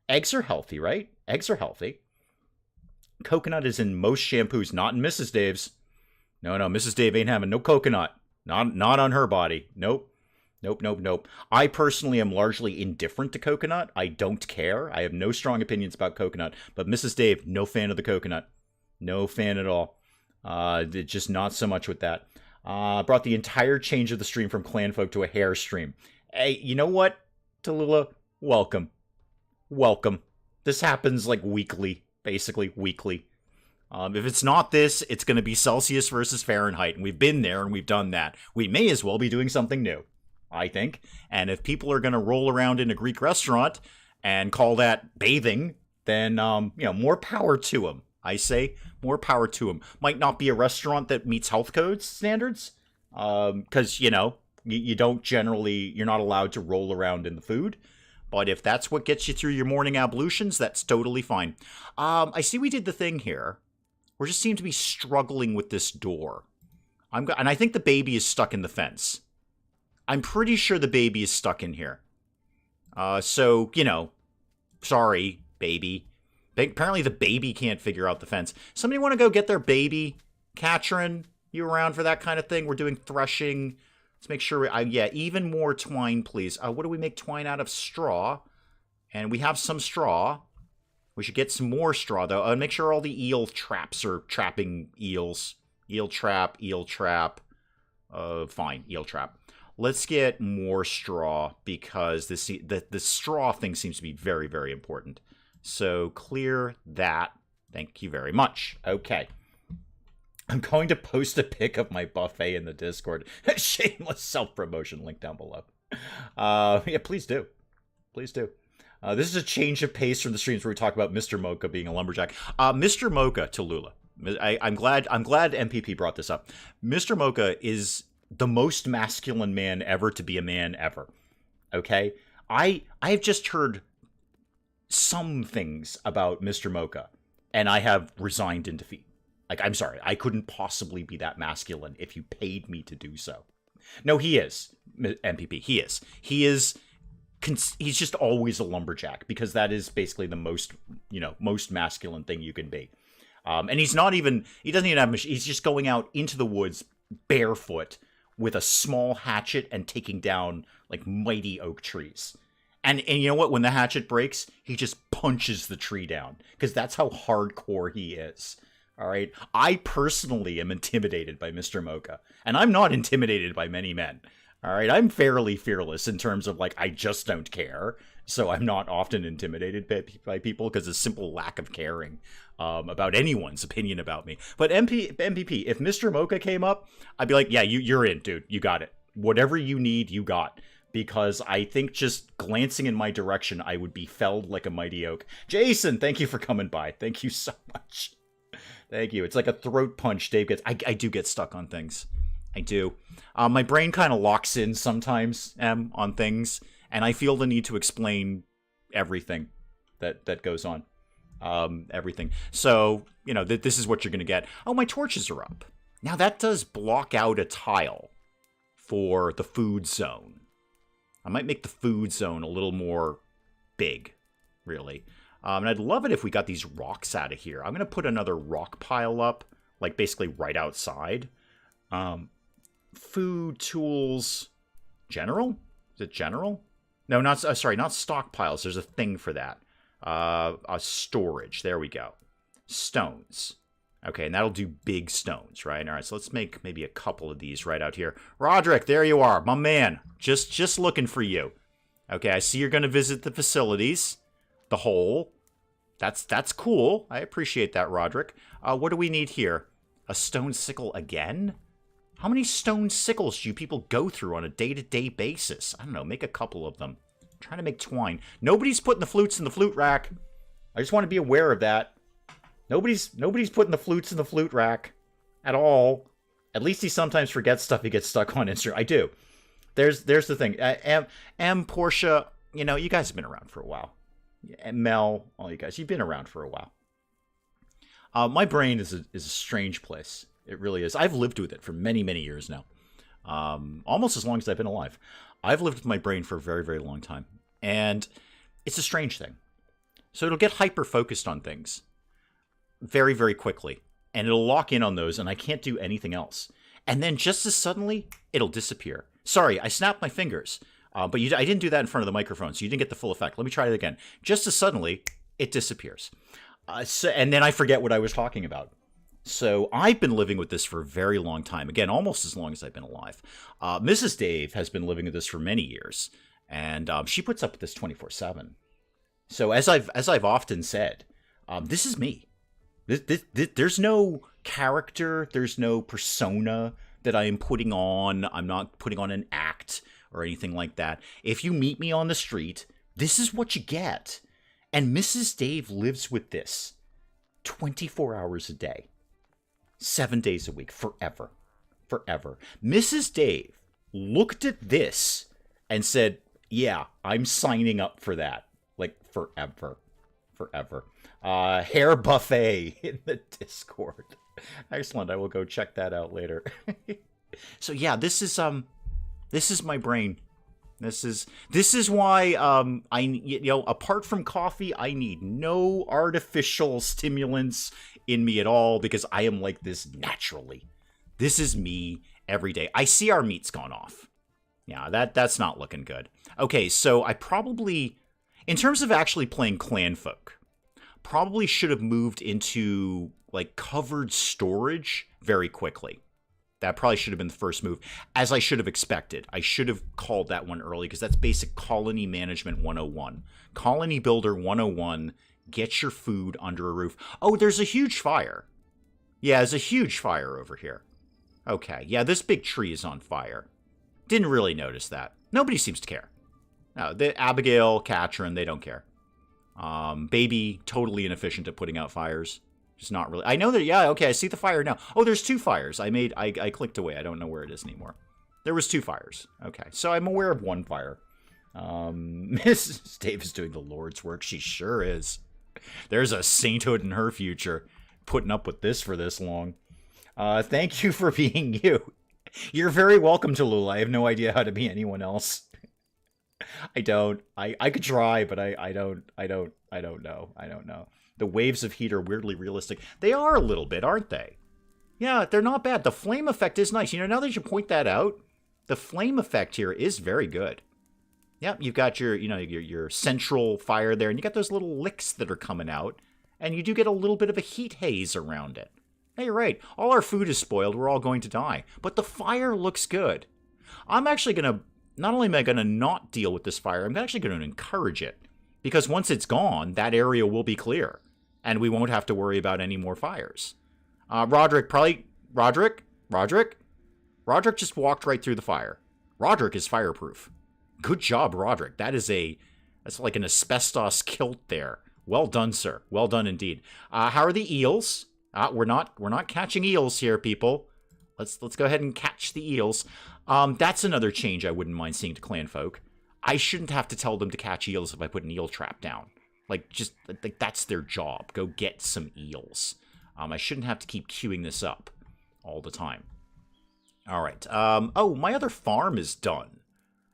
Eggs are healthy, right? Eggs are healthy. Coconut is in most shampoos, not in Mrs. Dave's. No, Mrs. Dave ain't having no coconut. Not on her body. Nope. I personally am largely indifferent to coconut. I don't care. I have no strong opinions about coconut. But Mrs. Dave, no fan of the coconut. No fan at all. Just not so much with that. Brought the entire change of the stream from Clanfolk to a hair stream. Hey, you know what, Tallulah? Welcome. This happens like weekly, basically weekly. If it's not this, it's going to be Celsius versus Fahrenheit, and we've been there and we've done that. We may as well be doing something new, I think. And if people are going to roll around in a Greek restaurant and call that bathing, then more power to them. I say more power to them. Might not be a restaurant that meets health codes standards, because you don't generally, you're not allowed to roll around in the food. But if that's what gets you through your morning ablutions, that's totally fine. I see we did the thing here. We just seem to be struggling with this door. And I think the baby is stuck in the fence. I'm pretty sure the baby is stuck in here. So sorry, baby. Apparently the baby can't figure out the fence. Somebody want to go get their baby? Katrin, you around for that kind of thing? We're doing threshing. Let's make sure even more twine, please. What do we make twine out of? Straw. And we have some straw. We should get some more straw, though. Make sure all the eel traps are trapping eels. Eel trap. Fine, eel trap. Let's get more straw, because the straw thing seems to be very, very important. So clear that. Thank you very much. Okay. I'm going to post a pic of my buffet in the Discord. Shameless self-promotion, link down below. Please do. Please do. This is a change of pace from the streams where we talk about Mr. Mocha being a lumberjack. Mr. Mocha, Tallulah. I'm glad MPP brought this up. Mr. Mocha is the most masculine man ever to be a man ever. Okay? I've just heard some things about Mr. Mocha, and I have resigned in defeat. Like, I'm sorry, I couldn't possibly be that masculine if you paid me to do so. No, he is, MPP, he is. He's just always a lumberjack, because that is basically the most masculine thing you can be. And he doesn't even have, he's just going out into the woods barefoot with a small hatchet and taking down, like, mighty oak trees. And you know what? When the hatchet breaks, he just punches the tree down, because that's how hardcore he is. All right? I personally am intimidated by Mr. Mocha, and I'm not intimidated by many men. All right? I'm fairly fearless in terms of, like, I just don't care, so I'm not often intimidated by people because of simple lack of caring about anyone's opinion about me. But MPP, if Mr. Mocha came up, I'd be like, yeah, you're in, dude. You got it. Whatever you need, you got. Because I think just glancing in my direction, I would be felled like a mighty oak. Jason, thank you for coming by. Thank you so much. Thank you. It's like a throat punch Dave gets. I do get stuck on things. I do. My brain kind of locks in sometimes on things, and I feel the need to explain everything that goes on. Everything. So, this is what you're going to get. Oh, my torches are up. Now, that does block out a tile for the food zone. I might make the food zone a little more big, really. And I'd love it if we got these rocks out of here. I'm going to put another rock pile up, like basically right outside. Food, tools, general? Is it general? No, not stockpiles. There's a thing for that. Storage. There we go. Stones. Okay, and that'll do big stones, right? All right, so let's make maybe a couple of these right out here. Roderick, there you are, my man. Just looking for you. Okay, I see you're going to visit the facilities. The hole. That's cool. I appreciate that, Roderick. What do we need here? A stone sickle again? How many stone sickles do you people go through on a day-to-day basis? I don't know, make a couple of them. I'm trying to make twine. Nobody's putting the flutes in the flute rack. I just want to be aware of that. Nobody's putting the flutes in the flute rack at all. At least he sometimes forgets stuff he gets stuck on Instagram. I do. There's the thing. Portia, you know, you guys have been around for a while. And Mel, all you guys, you've been around for a while. My brain is a strange place. It really is. I've lived with it for many, many years now. Almost as long as I've been alive. I've lived with my brain for a very, very long time. And it's a strange thing. So it'll get hyper-focused on things very, very quickly. And it'll lock in on those, and I can't do anything else. And then just as suddenly, it'll disappear. Sorry, I snapped my fingers. But I didn't do that in front of the microphone, so you didn't get the full effect. Let me try it again. Just as suddenly, it disappears. And then I forget what I was talking about. So I've been living with this for a very long time. Again, almost as long as I've been alive. Mrs. Dave has been living with this for many years. And she puts up with this 24/7. So as I've often said, this is me. There's no character, there's no persona that I am putting on. I'm not putting on an act or anything like that. If you meet me on the street, this is what you get. And Mrs. Dave lives with this 24 hours a day, 7 days a week, forever. Forever. Mrs. Dave looked at this and said, yeah, I'm signing up for that. Like, forever. Forever. Hair buffet in the Discord. Excellent. I will go check that out later. So yeah, this is my brain. This is why apart from coffee, I need no artificial stimulants in me at all because I am like this naturally. This is me every day. I see our meat's gone off. Yeah, that's not looking good. Okay, so I probably, in terms of actually playing Clanfolk, probably should have moved into like covered storage very quickly. That probably should have been the first move, as I should have expected. I should have called that one early because that's basic colony management 101. Colony builder 101, get your food under a roof. Oh, there's a huge fire. Yeah, there's a huge fire over here. Okay, yeah, this big tree is on fire. Didn't really notice that. Nobody seems to care. No, Abigail, Katrin, they don't care. Baby, totally inefficient at putting out fires. Just not really. I know that, yeah, okay, I see the fire now. Oh, there's two fires. I clicked away. I don't know where it is anymore. There was two fires. Okay, so I'm aware of one fire. Mrs. Dave is doing the Lord's work. She sure is. There's a sainthood in her future, putting up with this for this long. Thank you for being you. You're very welcome, Tallulah. I have no idea how to be anyone else. I don't. I could try, but I don't know. The waves of heat are weirdly realistic. They are a little bit, aren't they? Yeah, they're not bad. The flame effect is nice. You know, now that you point that out, the flame effect here is very good. Yep, you've got your central fire there, and you got those little licks that are coming out, and you do get a little bit of a heat haze around it. Hey, you're right. All our food is spoiled. We're all going to die. But the fire looks good. I'm actually going to, not only am I going to not deal with this fire, I'm actually going to encourage it. Because once it's gone, that area will be clear. And we won't have to worry about any more fires. Roderick just walked right through the fire. Roderick is fireproof. Good job, Roderick. That's like an asbestos kilt there. Well done, sir. Well done indeed. How are the eels? We're not catching eels here, people. Let's go ahead and catch the eels. That's another change I wouldn't mind seeing to Clanfolk. I shouldn't have to tell them to catch eels if I put an eel trap down. Like that's their job. Go get some eels. I shouldn't have to keep queuing this up all the time. All right. Oh, my other farm is done.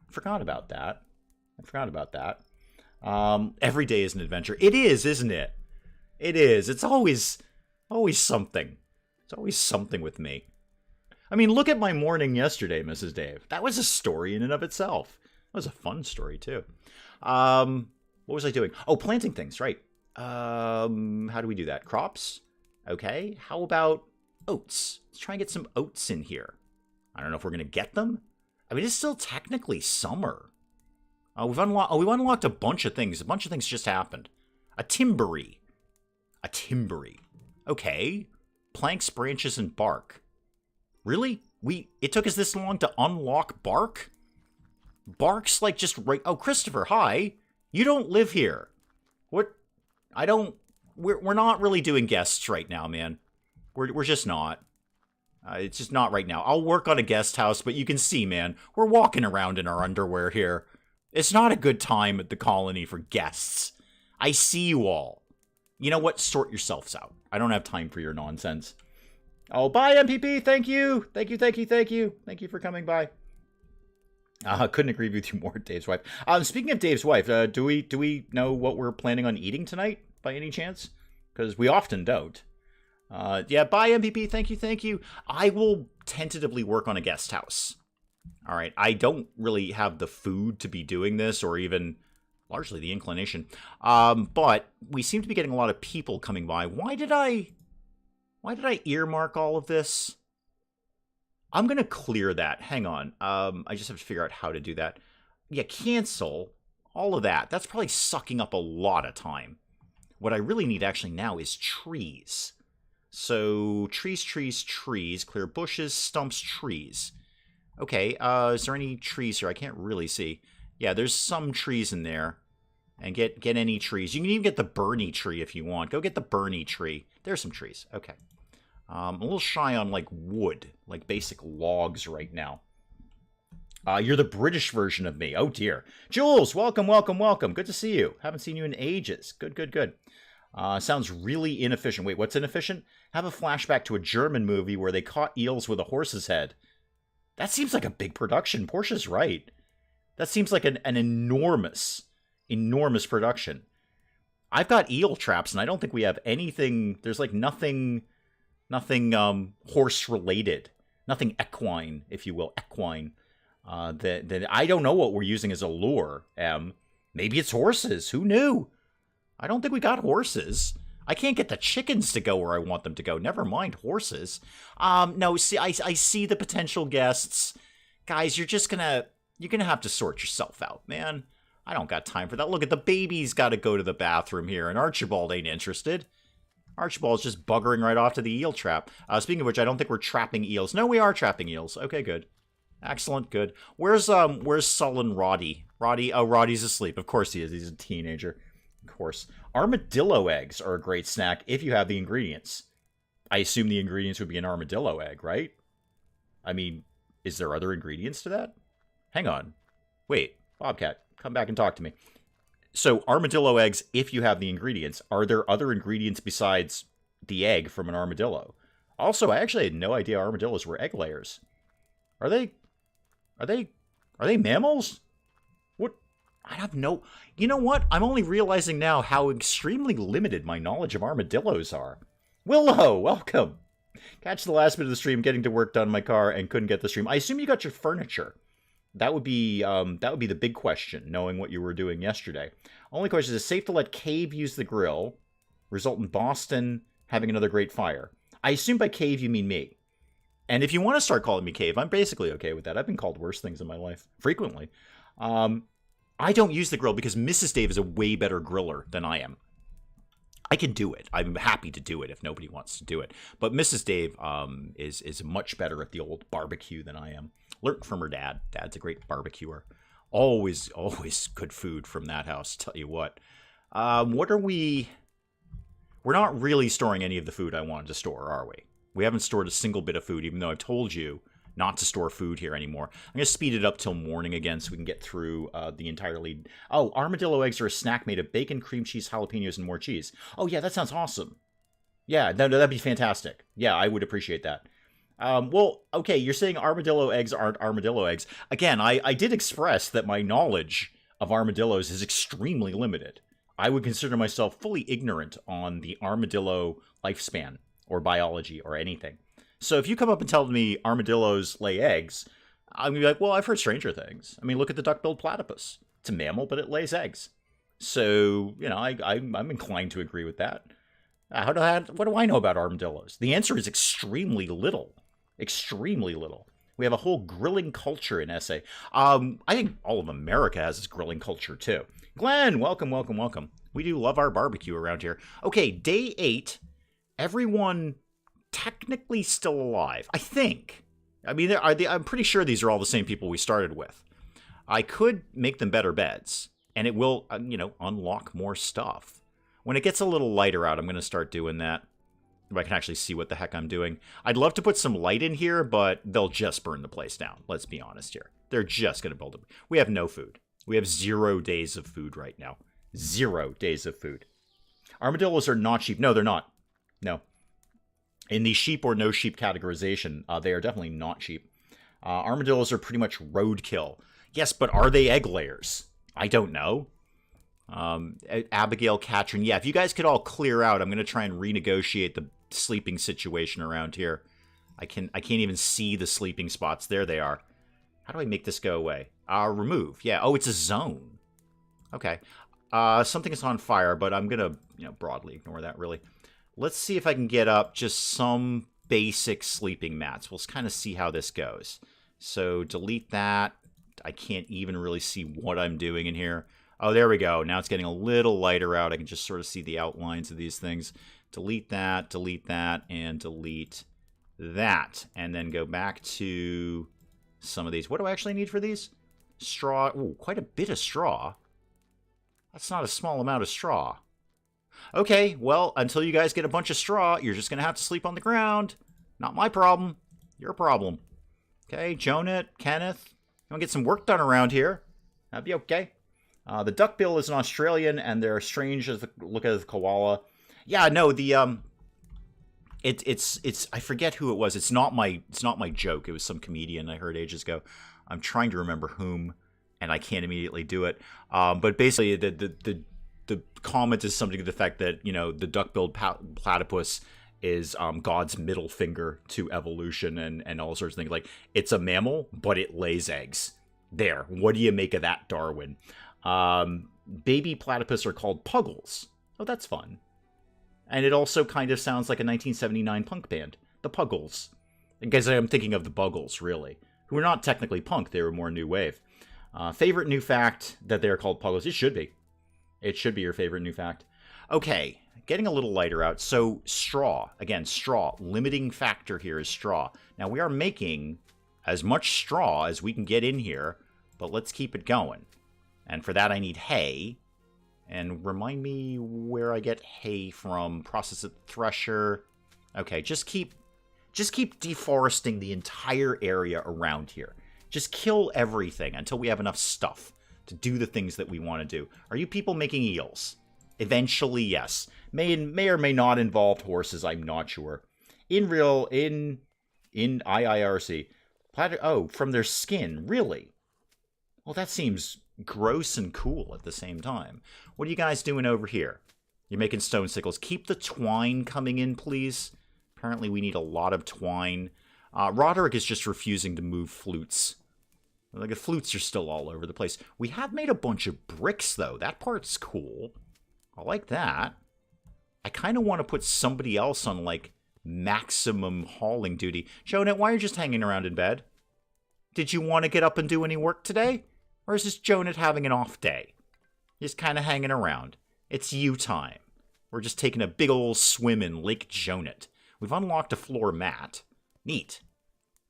Forgot about that. Every day is an adventure. It is, isn't it? It is. It's always something. It's always something with me. I mean, look at my morning yesterday, Mrs. Dave. That was a story in and of itself. That was a fun story, too. What was I doing? Oh, planting things, right. How do we do that? Crops? Okay. How about oats? Let's try and get some oats in here. I don't know if we're going to get them. I mean, it's still technically summer. We've unlocked a bunch of things. A bunch of things just happened. A timbery. Okay. Planks, branches, and bark. Really? It took us this long to unlock Bark? Bark's like just right... Oh, Christopher, hi. You don't live here. What? I don't... We're not really doing guests right now, man. We're just not. It's just not right now. I'll work on a guest house, but you can see, man, we're walking around in our underwear here. It's not a good time at the colony for guests. I see you all. You know what? Sort yourselves out. I don't have time for your nonsense. Oh, bye, MPP. Thank you. Thank you, thank you, thank you. Thank you for coming by. Couldn't agree with you more, Dave's wife. Speaking of Dave's wife, do we know what we're planning on eating tonight, by any chance? Because we often don't. Yeah, bye, MPP. Thank you, thank you. I will tentatively work on a guest house. All right, I don't really have the food to be doing this, or even largely the inclination. But we seem to be getting a lot of people coming by. Why did I earmark all of this? I'm going to clear that. Hang on. I just have to figure out how to do that. Yeah, cancel. All of that. That's probably sucking up a lot of time. What I really need actually now is trees. So, trees, trees, trees. Clear bushes, stumps, trees. Okay, is there any trees here? I can't really see. Yeah, there's some trees in there. And get any trees. You can even get the Bernie tree if you want. Go get the Bernie tree. There's some trees. Okay. I'm a little shy on, like, wood. Like, basic logs right now. You're the British version of me. Oh, dear. Jules, welcome, welcome, welcome. Good to see you. Haven't seen you in ages. Good, good, good. Sounds really inefficient. Wait, what's inefficient? Have a flashback to a German movie where they caught eels with a horse's head. That seems like a big production. Portia's right. That seems like an enormous production. I've got eel traps, and I don't think we have anything... There's, like, nothing horse-related. Nothing equine, if you will. Equine. That I don't know what we're using as a lure. Maybe it's horses. Who knew? I don't think we got horses. I can't get the chickens to go where I want them to go. Never mind horses. No, see, I see the potential guests. Guys, you're gonna have to sort yourself out, man. I don't got time for that. Look at the baby's got to go to the bathroom here, and Archibald ain't interested. Archibald's just buggering right off to the eel trap. Speaking of which, I don't think we're trapping eels. No, we are trapping eels. Okay, good. Excellent, good. Where's sullen Roddy? Roddy's asleep. Of course he is. He's a teenager. Of course. Armadillo eggs are a great snack if you have the ingredients. I assume the ingredients would be an armadillo egg, right? I mean, is there other ingredients to that? Hang on. Wait, Bobcat, come back and talk to me. So, armadillo eggs, if you have the ingredients, are there other ingredients besides the egg from an armadillo? Also, I actually had no idea armadillos were egg layers. Are they mammals? What? I have no... You know what? I'm only realizing now how extremely limited my knowledge of armadillos are. Willow, welcome. Catch the last bit of the stream, getting to work done in my car and couldn't get the stream. I assume you got your furniture. That would be the big question, knowing what you were doing yesterday. Only question is it safe to let Cave use the grill, result in Boston having another great fire? I assume by Cave you mean me. And if you want to start calling me Cave, I'm basically okay with that. I've been called worse things in my life, frequently. I don't use the grill because Mrs. Dave is a way better griller than I am. I can do it. I'm happy to do it if nobody wants to do it. But Mrs. Dave is much better at the old barbecue than I am. Learned from her dad. Dad's a great barbecuer. Always good food from that house, tell you what. What are we... We're not really storing any of the food I wanted to store, are we? We haven't stored a single bit of food, even though I've told you not to store food here anymore. I'm going to speed it up till morning again so we can get through the entire lead. Oh, armadillo eggs are a snack made of bacon, cream cheese, jalapenos, and more cheese. Oh, yeah, that sounds awesome. Yeah, that'd be fantastic. Yeah, I would appreciate that. Well, okay, you're saying armadillo eggs aren't armadillo eggs. Again, I did express that my knowledge of armadillos is extremely limited. I would consider myself fully ignorant on the armadillo lifespan or biology or anything. So if you come up and tell me armadillos lay eggs, I'm going to be like, well, I've heard stranger things. I mean, look at the duck-billed platypus. It's a mammal, but it lays eggs. So, you know, I'm inclined to agree with that. What do I know about armadillos? The answer is extremely little. Extremely little. We have a whole grilling culture in SA. I think all of America has this grilling culture, too. Glenn, welcome, welcome, welcome. We do love our barbecue around here. Okay, day 8. Everyone technically still alive. I think. I mean, I'm pretty sure these are all the same people we started with. I could make them better beds, and it will, unlock more stuff. When it gets a little lighter out, I'm going to start doing that. If I can actually see what the heck I'm doing. I'd love to put some light in here, but they'll just burn the place down. Let's be honest here. They're just going to build it. We have no food. We have 0 days of food right now. 0 days of food. Armadillos are not sheep. No, they're not. No. In the sheep or no sheep categorization, they are definitely not sheep. Armadillos are pretty much roadkill. Yes, but are they egg layers? I don't know. Abigail, Katrin. Yeah, if you guys could all clear out, I'm going to try and renegotiate the sleeping situation around here. I can't even see the sleeping spots. There they are. How do I make this go away? Remove. Yeah. Oh, it's a zone. Okay. Something is on fire, but I'm going to, broadly ignore that, really. Let's see if I can get up just some basic sleeping mats. We'll kind of see how this goes. So delete that. I can't even really see what I'm doing in here. Oh, there we go. Now it's getting a little lighter out. I can just sort of see the outlines of these things. Delete that, and delete that. And then go back to some of these. What do I actually need for these? Straw. Ooh, quite a bit of straw. That's not a small amount of straw. Okay, well, until you guys get a bunch of straw, you're just going to have to sleep on the ground. Not my problem. Your problem. Okay, Jonah, Kenneth, you want to get some work done around here? That'd be okay. The duckbill is an Australian, and they're strange as the look at the koala. Yeah, no, the it's I forget who it was. It's not my joke. It was some comedian I heard ages ago. I'm trying to remember whom, and I can't immediately do it. But basically, the comment is something to the effect that the duck-billed platypus is God's middle finger to evolution and all sorts of things. Like, it's a mammal, but it lays eggs. There. What do you make of that, Darwin? Baby platypus are called puggles. Oh, that's fun. And it also kind of sounds like a 1979 punk band, the Puggles. I guess I'm thinking of the Buggles, really, who were not technically punk. They were more new wave. Favorite new fact that they're called Puggles? It should be. It should be your favorite new fact. Okay, getting a little lighter out. So straw. Again, straw. Limiting factor here is straw. Now, we are making as much straw as we can get in here, but let's keep it going. And for that, I need hay. And remind me where I get hay from. Process it, thresher. Okay, just keep deforesting the entire area around here. Just kill everything until we have enough stuff to do the things that we want to do. Are you people making eels? Eventually, yes. May or may not involve horses, I'm not sure. In IIRC. Oh, from their skin, really? Well, that seems gross and cool at the same time. What are you guys doing over here? You're making stone sickles. Keep the twine coming in, please. Apparently we need a lot of twine. Roderick is just refusing to move flutes. Like, the flutes are still all over the place. We have made a bunch of bricks, though. That part's cool. I like that. I kind of want to put somebody else on, like, maximum hauling duty. Jonah, why are you just hanging around in bed? Did you want to get up and do any work today? Or is this Jonah having an off day? Just kind of hanging around. It's you time. We're just taking a big old swim in Lake Jonah. We've unlocked a floor mat. Neat.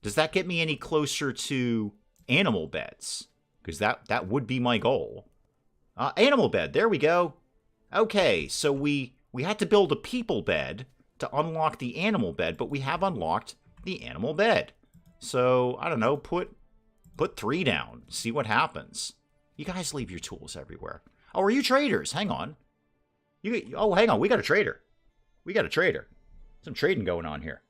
Does that get me any closer to animal beds? Because that would be my goal. Animal bed. There we go. Okay, so we had to build a people bed to unlock the animal bed, but we have unlocked the animal bed. So, I don't know, put 3 down. See what happens. You guys leave your tools everywhere. Oh, are you traders? Hang on. Hang on. We got a trader. Some trading going on here.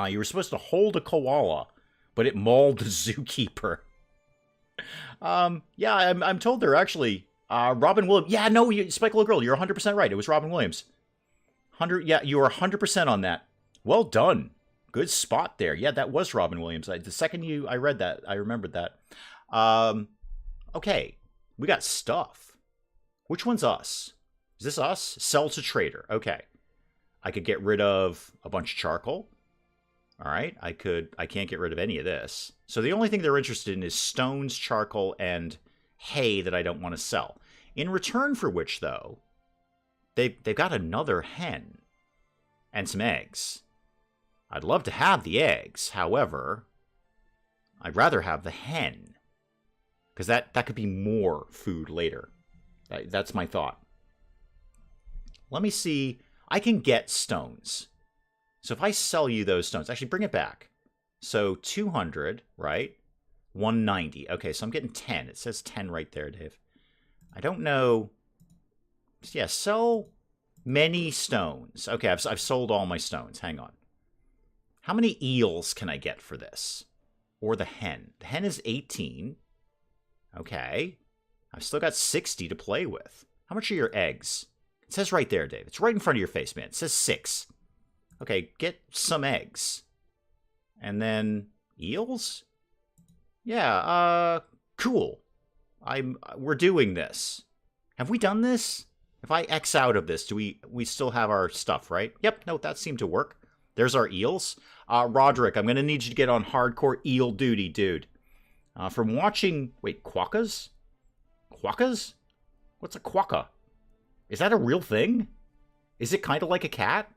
You were supposed to hold a koala, but it mauled the zookeeper. Yeah, I'm told they're actually Robin Williams. Yeah, no, Spike Little Girl, you're 100% right. It was Robin Williams. Yeah, you were 100% on that. Well done. Good spot there. Yeah, that was Robin Williams. The second I read that, I remembered that. Okay, we got stuff. Which one's us? Is this us? Sell to trader. Okay. I could get rid of a bunch of charcoal. All right. I can't get rid of any of this. So the only thing they're interested in is stones, charcoal, and hay that I don't want to sell. In return for which, though, they've got another hen and some eggs. I'd love to have the eggs. However, I'd rather have the hen. Because that could be more food later. That's my thought. Let me see. I can get stones. So if I sell you those stones, actually bring it back. So 200, right? 190. Okay, so I'm getting 10. It says 10 right there, Dave. I don't know. Yeah, sell many stones. Okay, I've sold all my stones. Hang on. How many eels can I get for this? Or the hen? The hen is 18. Okay. I've still got 60 to play with. How much are your eggs? It says right there, Dave. It's right in front of your face, man. It says 6. Okay, get some eggs. And then eels? Yeah, cool. We're doing this. Have we done this? If I X out of this, do we still have our stuff, right? Yep, no, that seemed to work. There's our eels. Roderick, I'm going to need you to get on hardcore eel duty, dude. From watching... Wait, quokkas? Quokkas? What's a quokka? Is that a real thing? Is it kind of like a cat?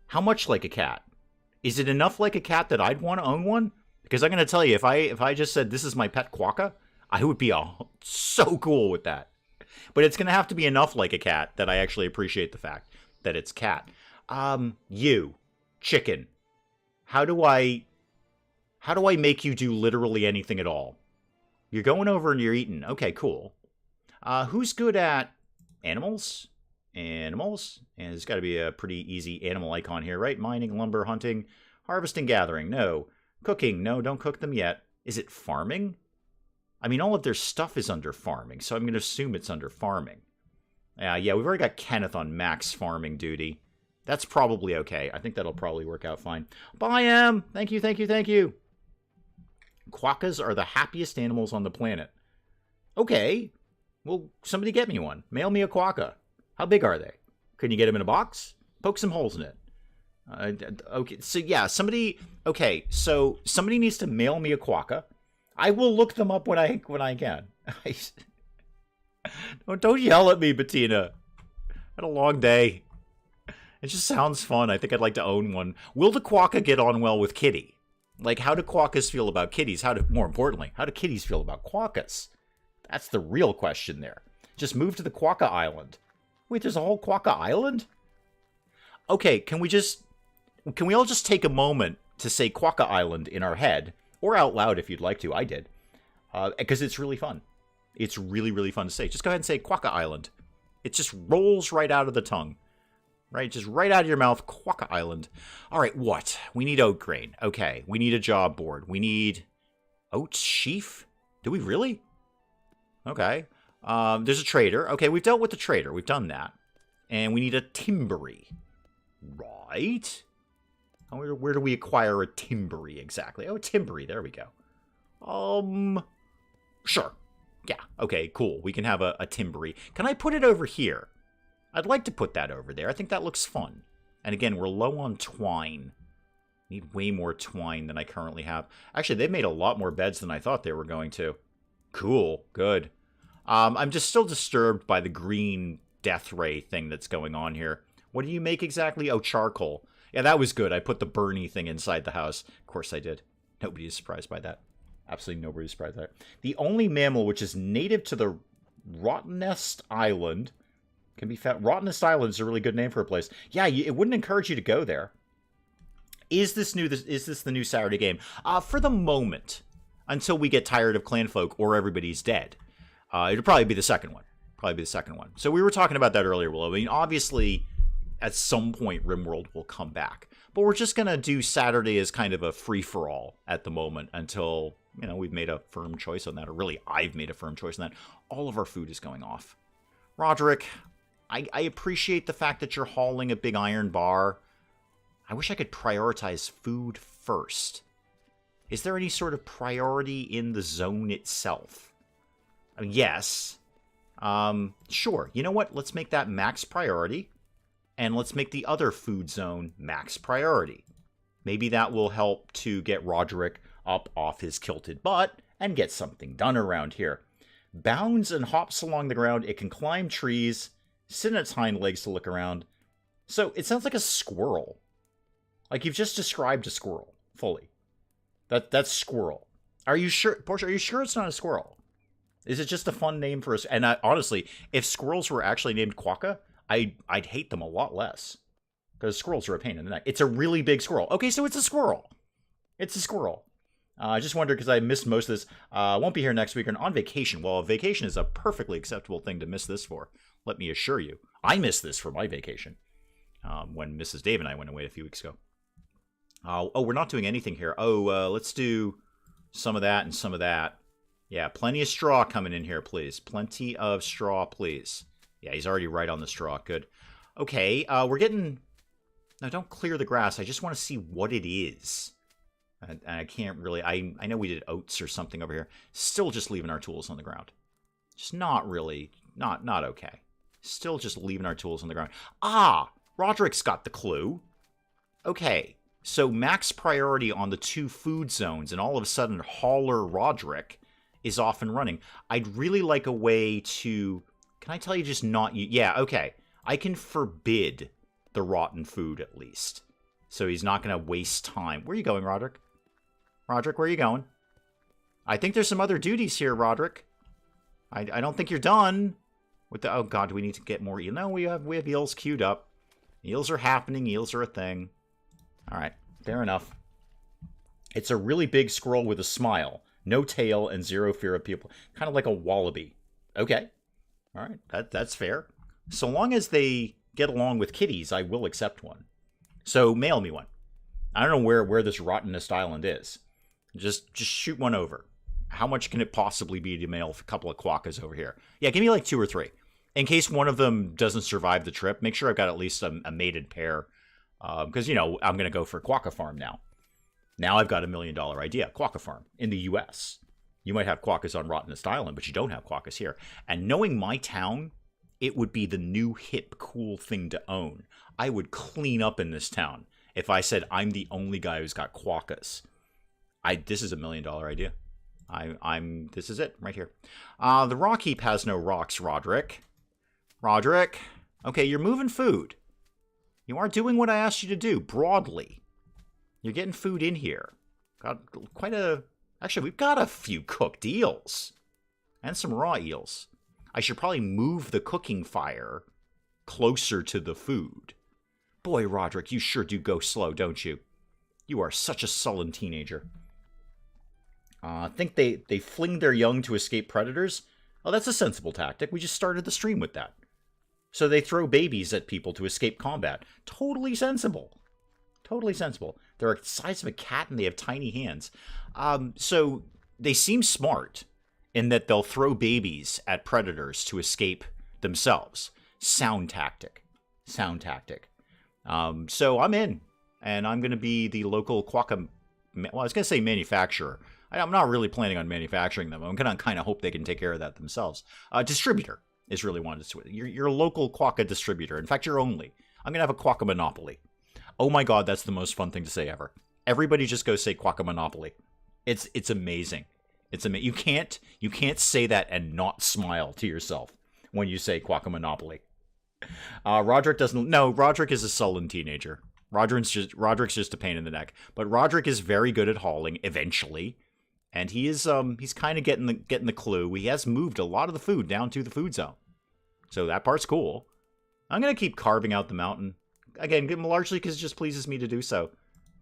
How much like a cat? Is it enough like a cat that I'd want to own one? Because I'm going to tell you, if I just said this is my pet quokka, I would be so cool with that. But it's going to have to be enough like a cat that I actually appreciate the fact that it's cat. You, chicken. How do I make you do literally anything at all? You're going over and you're eating. Okay, cool. Who's good at animals? Animals? And there's got to be a pretty easy animal icon here, right? Mining, lumber, hunting, harvesting, gathering. No. Cooking. No, don't cook them yet. Is it farming? I mean, all of their stuff is under farming, so I'm going to assume it's under farming. Yeah, we've already got Kenneth on max farming duty. That's probably okay. I think that'll probably work out fine. Bye, Em! Thank you, thank you, thank you. Quokkas are the happiest animals on the planet. Okay. Well, somebody get me one. Mail me a quokka. How big are they? Can you get them in a box? Poke some holes in it. Okay, so yeah, somebody... Okay, so somebody needs to mail me a quokka. I will look them up when I can. Don't yell at me, Bettina. I had a long day. It just sounds fun. I think I'd like to own one. Will the quokka get on well with Kitty? Like, how do quokkas feel about kitties? More importantly, how do kitties feel about quokkas? That's the real question there. Just move to the Quokka Island. Wait, there's a whole Quokka Island? Okay, can we all just take a moment to say Quokka Island in our head, or out loud if you'd like to. I did. Because it's really fun. It's really, really fun to say. Just go ahead and say Quokka Island. It just rolls right out of the tongue. Right? Just right out of your mouth. Quokka Island. All right, what? We need oat grain. Okay. We need a job board. We need oat sheaf? Do we really? Okay. There's a trader. Okay, we've dealt with the trader. We've done that. And we need a timbery. Right? Where do we acquire a timbery exactly? Oh, a timbery. There we go. Sure. Yeah. Okay, cool. We can have a timbery. Can I put it over here? I'd like to put that over there. I think that looks fun. And again, we're low on twine. Need way more twine than I currently have. Actually, they've made a lot more beds than I thought they were going to. Cool. Good. I'm just still disturbed by the green death ray thing that's going on here. What do you make exactly? Oh, charcoal. Yeah, that was good. I put the Bernie thing inside the house. Of course I did. Nobody is surprised by that. Absolutely nobody is surprised by that. The only mammal which is native to the Rottenest Island can be found. Rottenest Island is a really good name for a place. Yeah, it wouldn't encourage you to go there. Is this the new Saturday game? For the moment, until we get tired of Clanfolk or everybody's dead. It'll probably be the second one. So we were talking about that earlier, Willow. I mean, obviously, at some point, RimWorld will come back. But we're just going to do Saturday as kind of a free-for-all at the moment until, we've made a firm choice on that. Or really, I've made a firm choice on that. All of our food is going off. Roderick, I appreciate the fact that you're hauling a big iron bar. I wish I could prioritize food first. Is there any sort of priority in the zone itself? I mean, yes. Sure. You know what? Let's make that max priority. And let's make the other food zone max priority. Maybe that will help to get Roderick up off his kilted butt and get something done around here. Bounds and hops along the ground. It can climb trees, sit on its hind legs to look around. So it sounds like a squirrel. Like, you've just described a squirrel fully. That's squirrel. Are you sure, Portia? Are you sure it's not a squirrel? Is it just a fun name for us? And honestly, if squirrels were actually named quokka, I'd hate them a lot less. Because squirrels are a pain in the neck. It's a really big squirrel. Okay, so it's a squirrel. It's a squirrel. I just wondered because I missed most of this. I won't be here next week and on vacation. Well, vacation is a perfectly acceptable thing to miss this for. Let me assure you. I missed this for my vacation when Mrs. Dave and I went away a few weeks ago. Oh, we're not doing anything here. Oh, let's do some of that and some of that. Yeah, plenty of straw coming in here, please. Plenty of straw, please. Yeah, he's already right on the straw. Good. Okay, we're getting... No, don't clear the grass. I just want to see what it is. And I can't really... I know we did oats or something over here. Still just leaving our tools on the ground. Just not really... Not okay. Still just leaving our tools on the ground. Ah! Roderick's got the clue. Okay. So max priority on the 2 food zones, and all of a sudden Hauler Roderick is off and running. I'd really like a way to... Can I tell you just not... Yeah, okay. I can forbid the rotten food at least. So he's not going to waste time. Where are you going, Roderick? Roderick, where are you going? I think there's some other duties here, Roderick. I don't think you're done. With the... Oh, God, do we need to get more... No, we have eels queued up. Eels are happening. Eels are a thing. All right, fair enough. It's a really big squirrel with a smile. No tail and zero fear of people. Kind of like a wallaby. Okay. All right, that's fair. So long as they get along with kitties, I will accept one. So mail me one. I don't know where this rottenest island is. Just shoot one over. How much can it possibly be to mail a couple of quokkas over here? Yeah, give me like 2 or 3. In case one of them doesn't survive the trip, make sure I've got at least a mated pair. Because, you know, I'm going to go for a quokka farm now. Now I've got $1 million idea. Quokka farm in the U.S. You might have quokkas on Rottenest Island, but you don't have quokkas here. And knowing my town, it would be the new hip cool thing to own. I would clean up in this town if I said I'm the only guy who's got quokkas. This is $1 million idea. This is it right here. The rock heap has no rocks, Roderick. Roderick. Okay, you're moving food. You are doing what I asked you to do, broadly. You're getting food in here. Got quite a... Actually, we've got a few cooked eels. And some raw eels. I should probably move the cooking fire closer to the food. Boy, Roderick, you sure do go slow, don't you? You are such a sullen teenager. I think they fling their young to escape predators. Oh, that's a sensible tactic. We just started the stream with that. So they throw babies at people to escape combat. Totally sensible. Totally sensible. They're the size of a cat and they have tiny hands. So they seem smart in that they'll throw babies at predators to escape themselves. Sound tactic. Sound tactic. So I'm in. And I'm going to be the local quokka... Well, I was going to say manufacturer. I'm not really planning on manufacturing them. I'm going to kind of hope they can take care of that themselves. Distributor is really what it's with. You're a local quokka distributor. In fact, you're only. I'm going to have a quokka monopoly. Oh my God, that's the most fun thing to say ever. Everybody just go say quokka monopoly. It's amazing. It's amazing. You can't say that and not smile to yourself when you say quokka monopoly. Roderick doesn't... No, Roderick is a sullen teenager. Roderick's just a pain in the neck. But Roderick is very good at hauling eventually. And he's kind of getting the clue. He has moved a lot of the food down to the food zone. So that part's cool. I'm going to keep carving out the mountain. Again, largely because it just pleases me to do so.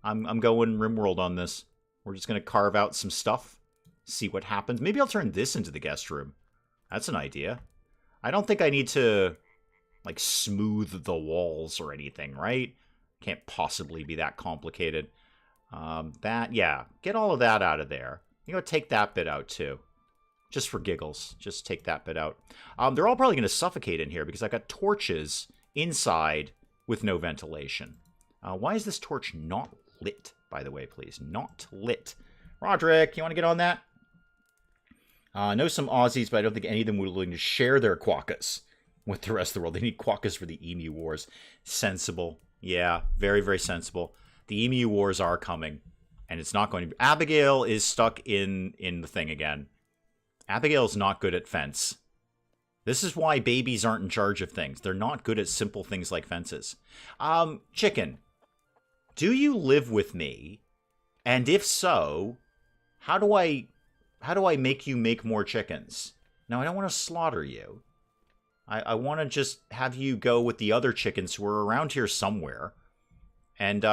I'm going RimWorld on this. We're just going to carve out some stuff. See what happens. Maybe I'll turn this into the guest room. That's an idea. I don't think I need to, like, smooth the walls or anything, right? Can't possibly be that complicated. Yeah. Get all of that out of there. You know, take that bit out, too. Just for giggles. Just take that bit out. They're all probably going to suffocate in here because I've got torches inside with no ventilation. Why is this torch not lit, by the way, please? Not lit. Roderick, you want to get on that? I know some Aussies, but I don't think any of them were willing to share their quokkas with the rest of the world. They need quokkas for the Emu Wars. Sensible. Yeah, very, very sensible. The Emu Wars are coming. And it's not going to be... Abigail is stuck in the thing again. Abigail's not good at fence. This is why babies aren't in charge of things. They're not good at simple things like fences. Chicken. Do you live with me? And if so, how do I make you make more chickens? Now, I don't want to slaughter you. I want to just have you go with the other chickens who are around here somewhere and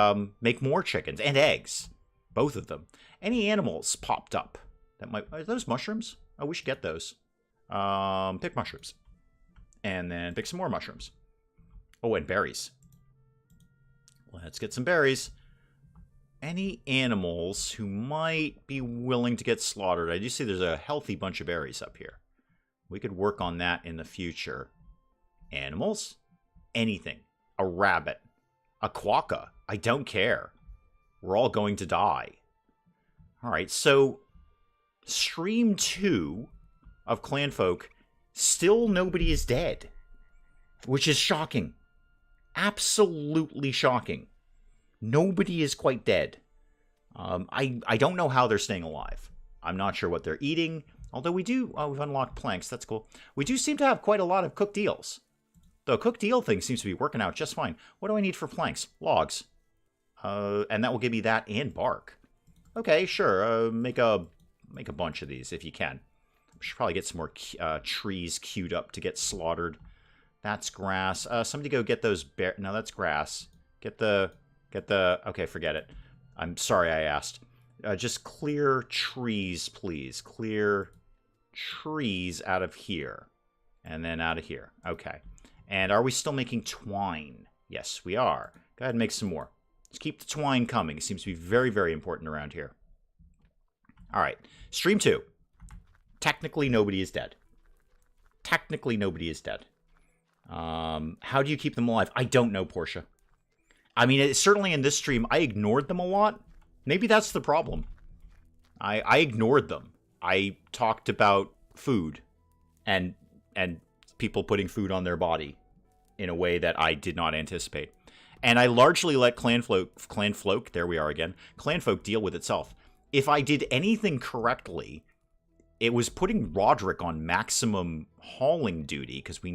make more chickens and eggs. Both of them. Any animals popped up that might... Are those mushrooms? Oh, we should get those. Pick mushrooms. And then pick some more mushrooms. Oh, and berries. Let's get some berries. Any animals who might be willing to get slaughtered? I do see there's a healthy bunch of berries up here. We could work on that in the future. Animals? Anything. A rabbit. A quokka. I don't care. We're all going to die. Alright, so stream 2 of Clanfolk, still nobody is dead. Which is shocking. Absolutely shocking. Nobody is quite dead. I don't know how they're staying alive. I'm not sure what they're eating. Although we do... Oh, we've unlocked planks. That's cool. We do seem to have quite a lot of cooked eels. The cooked eel thing seems to be working out just fine. What do I need for planks? Logs. And that will give me that and bark. Okay, sure. Make a bunch of these if you can. We should probably get some more trees queued up to get slaughtered. That's grass. Somebody go get those bear... No, that's grass. Get the... Okay, forget it. I'm sorry I asked. Just clear trees, please. Clear trees out of here. And then out of here. Okay. And are we still making twine? Yes, we are. Go ahead and make some more. Let's keep the twine coming. It seems to be very, very important around here. Alright. Stream 2. Technically, nobody is dead. Technically, nobody is dead. How do you keep them alive? I don't know, Portia. I mean, certainly in this stream, I ignored them a lot. Maybe that's the problem. I ignored them. I talked about food and people putting food on their body in a way that I did not anticipate. And I largely let Clanfolk, there we are again, Clanfolk deal with itself. If I did anything correctly, it was putting Roderick on maximum hauling duty, because we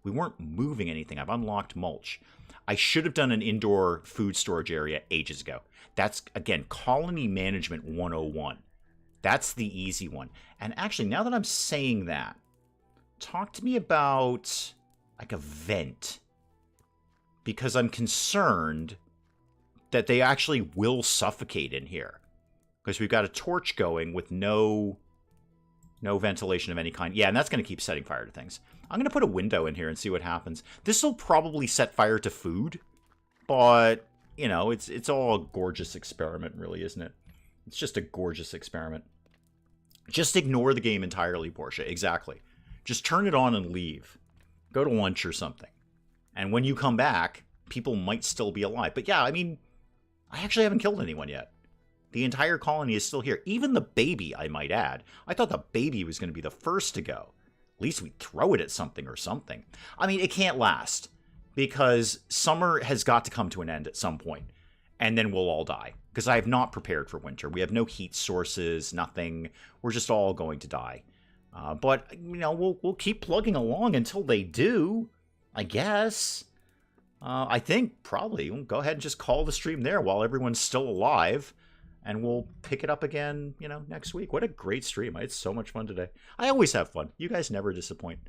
weren't moving anything. I've unlocked mulch. I should have done an indoor food storage area ages ago. That's, again, colony management 101. That's the easy one. And actually, now that I'm saying that, talk to me about, like, a vent. Because I'm concerned that they actually will suffocate in here. Because we've got a torch going with no ventilation of any kind. Yeah, and that's going to keep setting fire to things. I'm going to put a window in here and see what happens. This will probably set fire to food. But, you know, it's all a gorgeous experiment, really, isn't it? It's just a gorgeous experiment. Just ignore the game entirely, Portia. Exactly. Just turn it on and leave. Go to lunch or something. And when you come back, people might still be alive. But yeah, I mean, I actually haven't killed anyone yet. The entire colony is still here. Even the baby, I might add. I thought the baby was going to be the first to go. At least we'd throw it at something or something. I mean, it can't last. Because summer has got to come to an end at some point. And then we'll all die. Because I have not prepared for winter. We have no heat sources, nothing. We're just all going to die. But, you know, we'll keep plugging along until they do. I guess. I think, probably. We'll go ahead and just call the stream there while everyone's still alive. And we'll pick it up again, you know, next week. What a great stream. I had so much fun today. I always have fun. You guys never disappoint.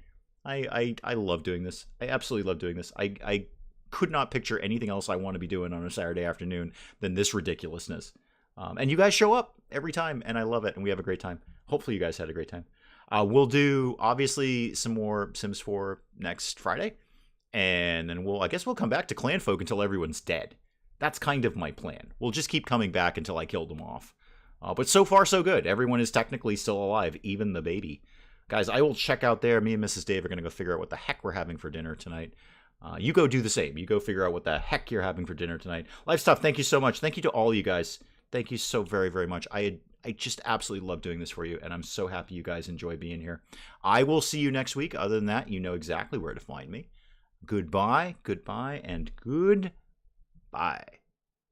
I love doing this. I absolutely love doing this. I could not picture anything else I want to be doing on a Saturday afternoon than this ridiculousness. And you guys show up every time, and I love it, and we have a great time. Hopefully you guys had a great time. We'll do, obviously, some more Sims 4 next Friday. And then I guess we'll come back to Clanfolk until everyone's dead. That's kind of my plan. We'll just keep coming back until I kill them off. But so far, so good. Everyone is technically still alive, even the baby. Guys, I will check out there. Me and Mrs. Dave are going to go figure out what the heck we're having for dinner tonight. You go do the same. You go figure out what the heck you're having for dinner tonight. Livestock, thank you so much. Thank you to all you guys. Thank you so very, very much. I just absolutely love doing this for you, and I'm so happy you guys enjoy being here. I will see you next week. Other than that, you know exactly where to find me. Goodbye, goodbye, and goodbye.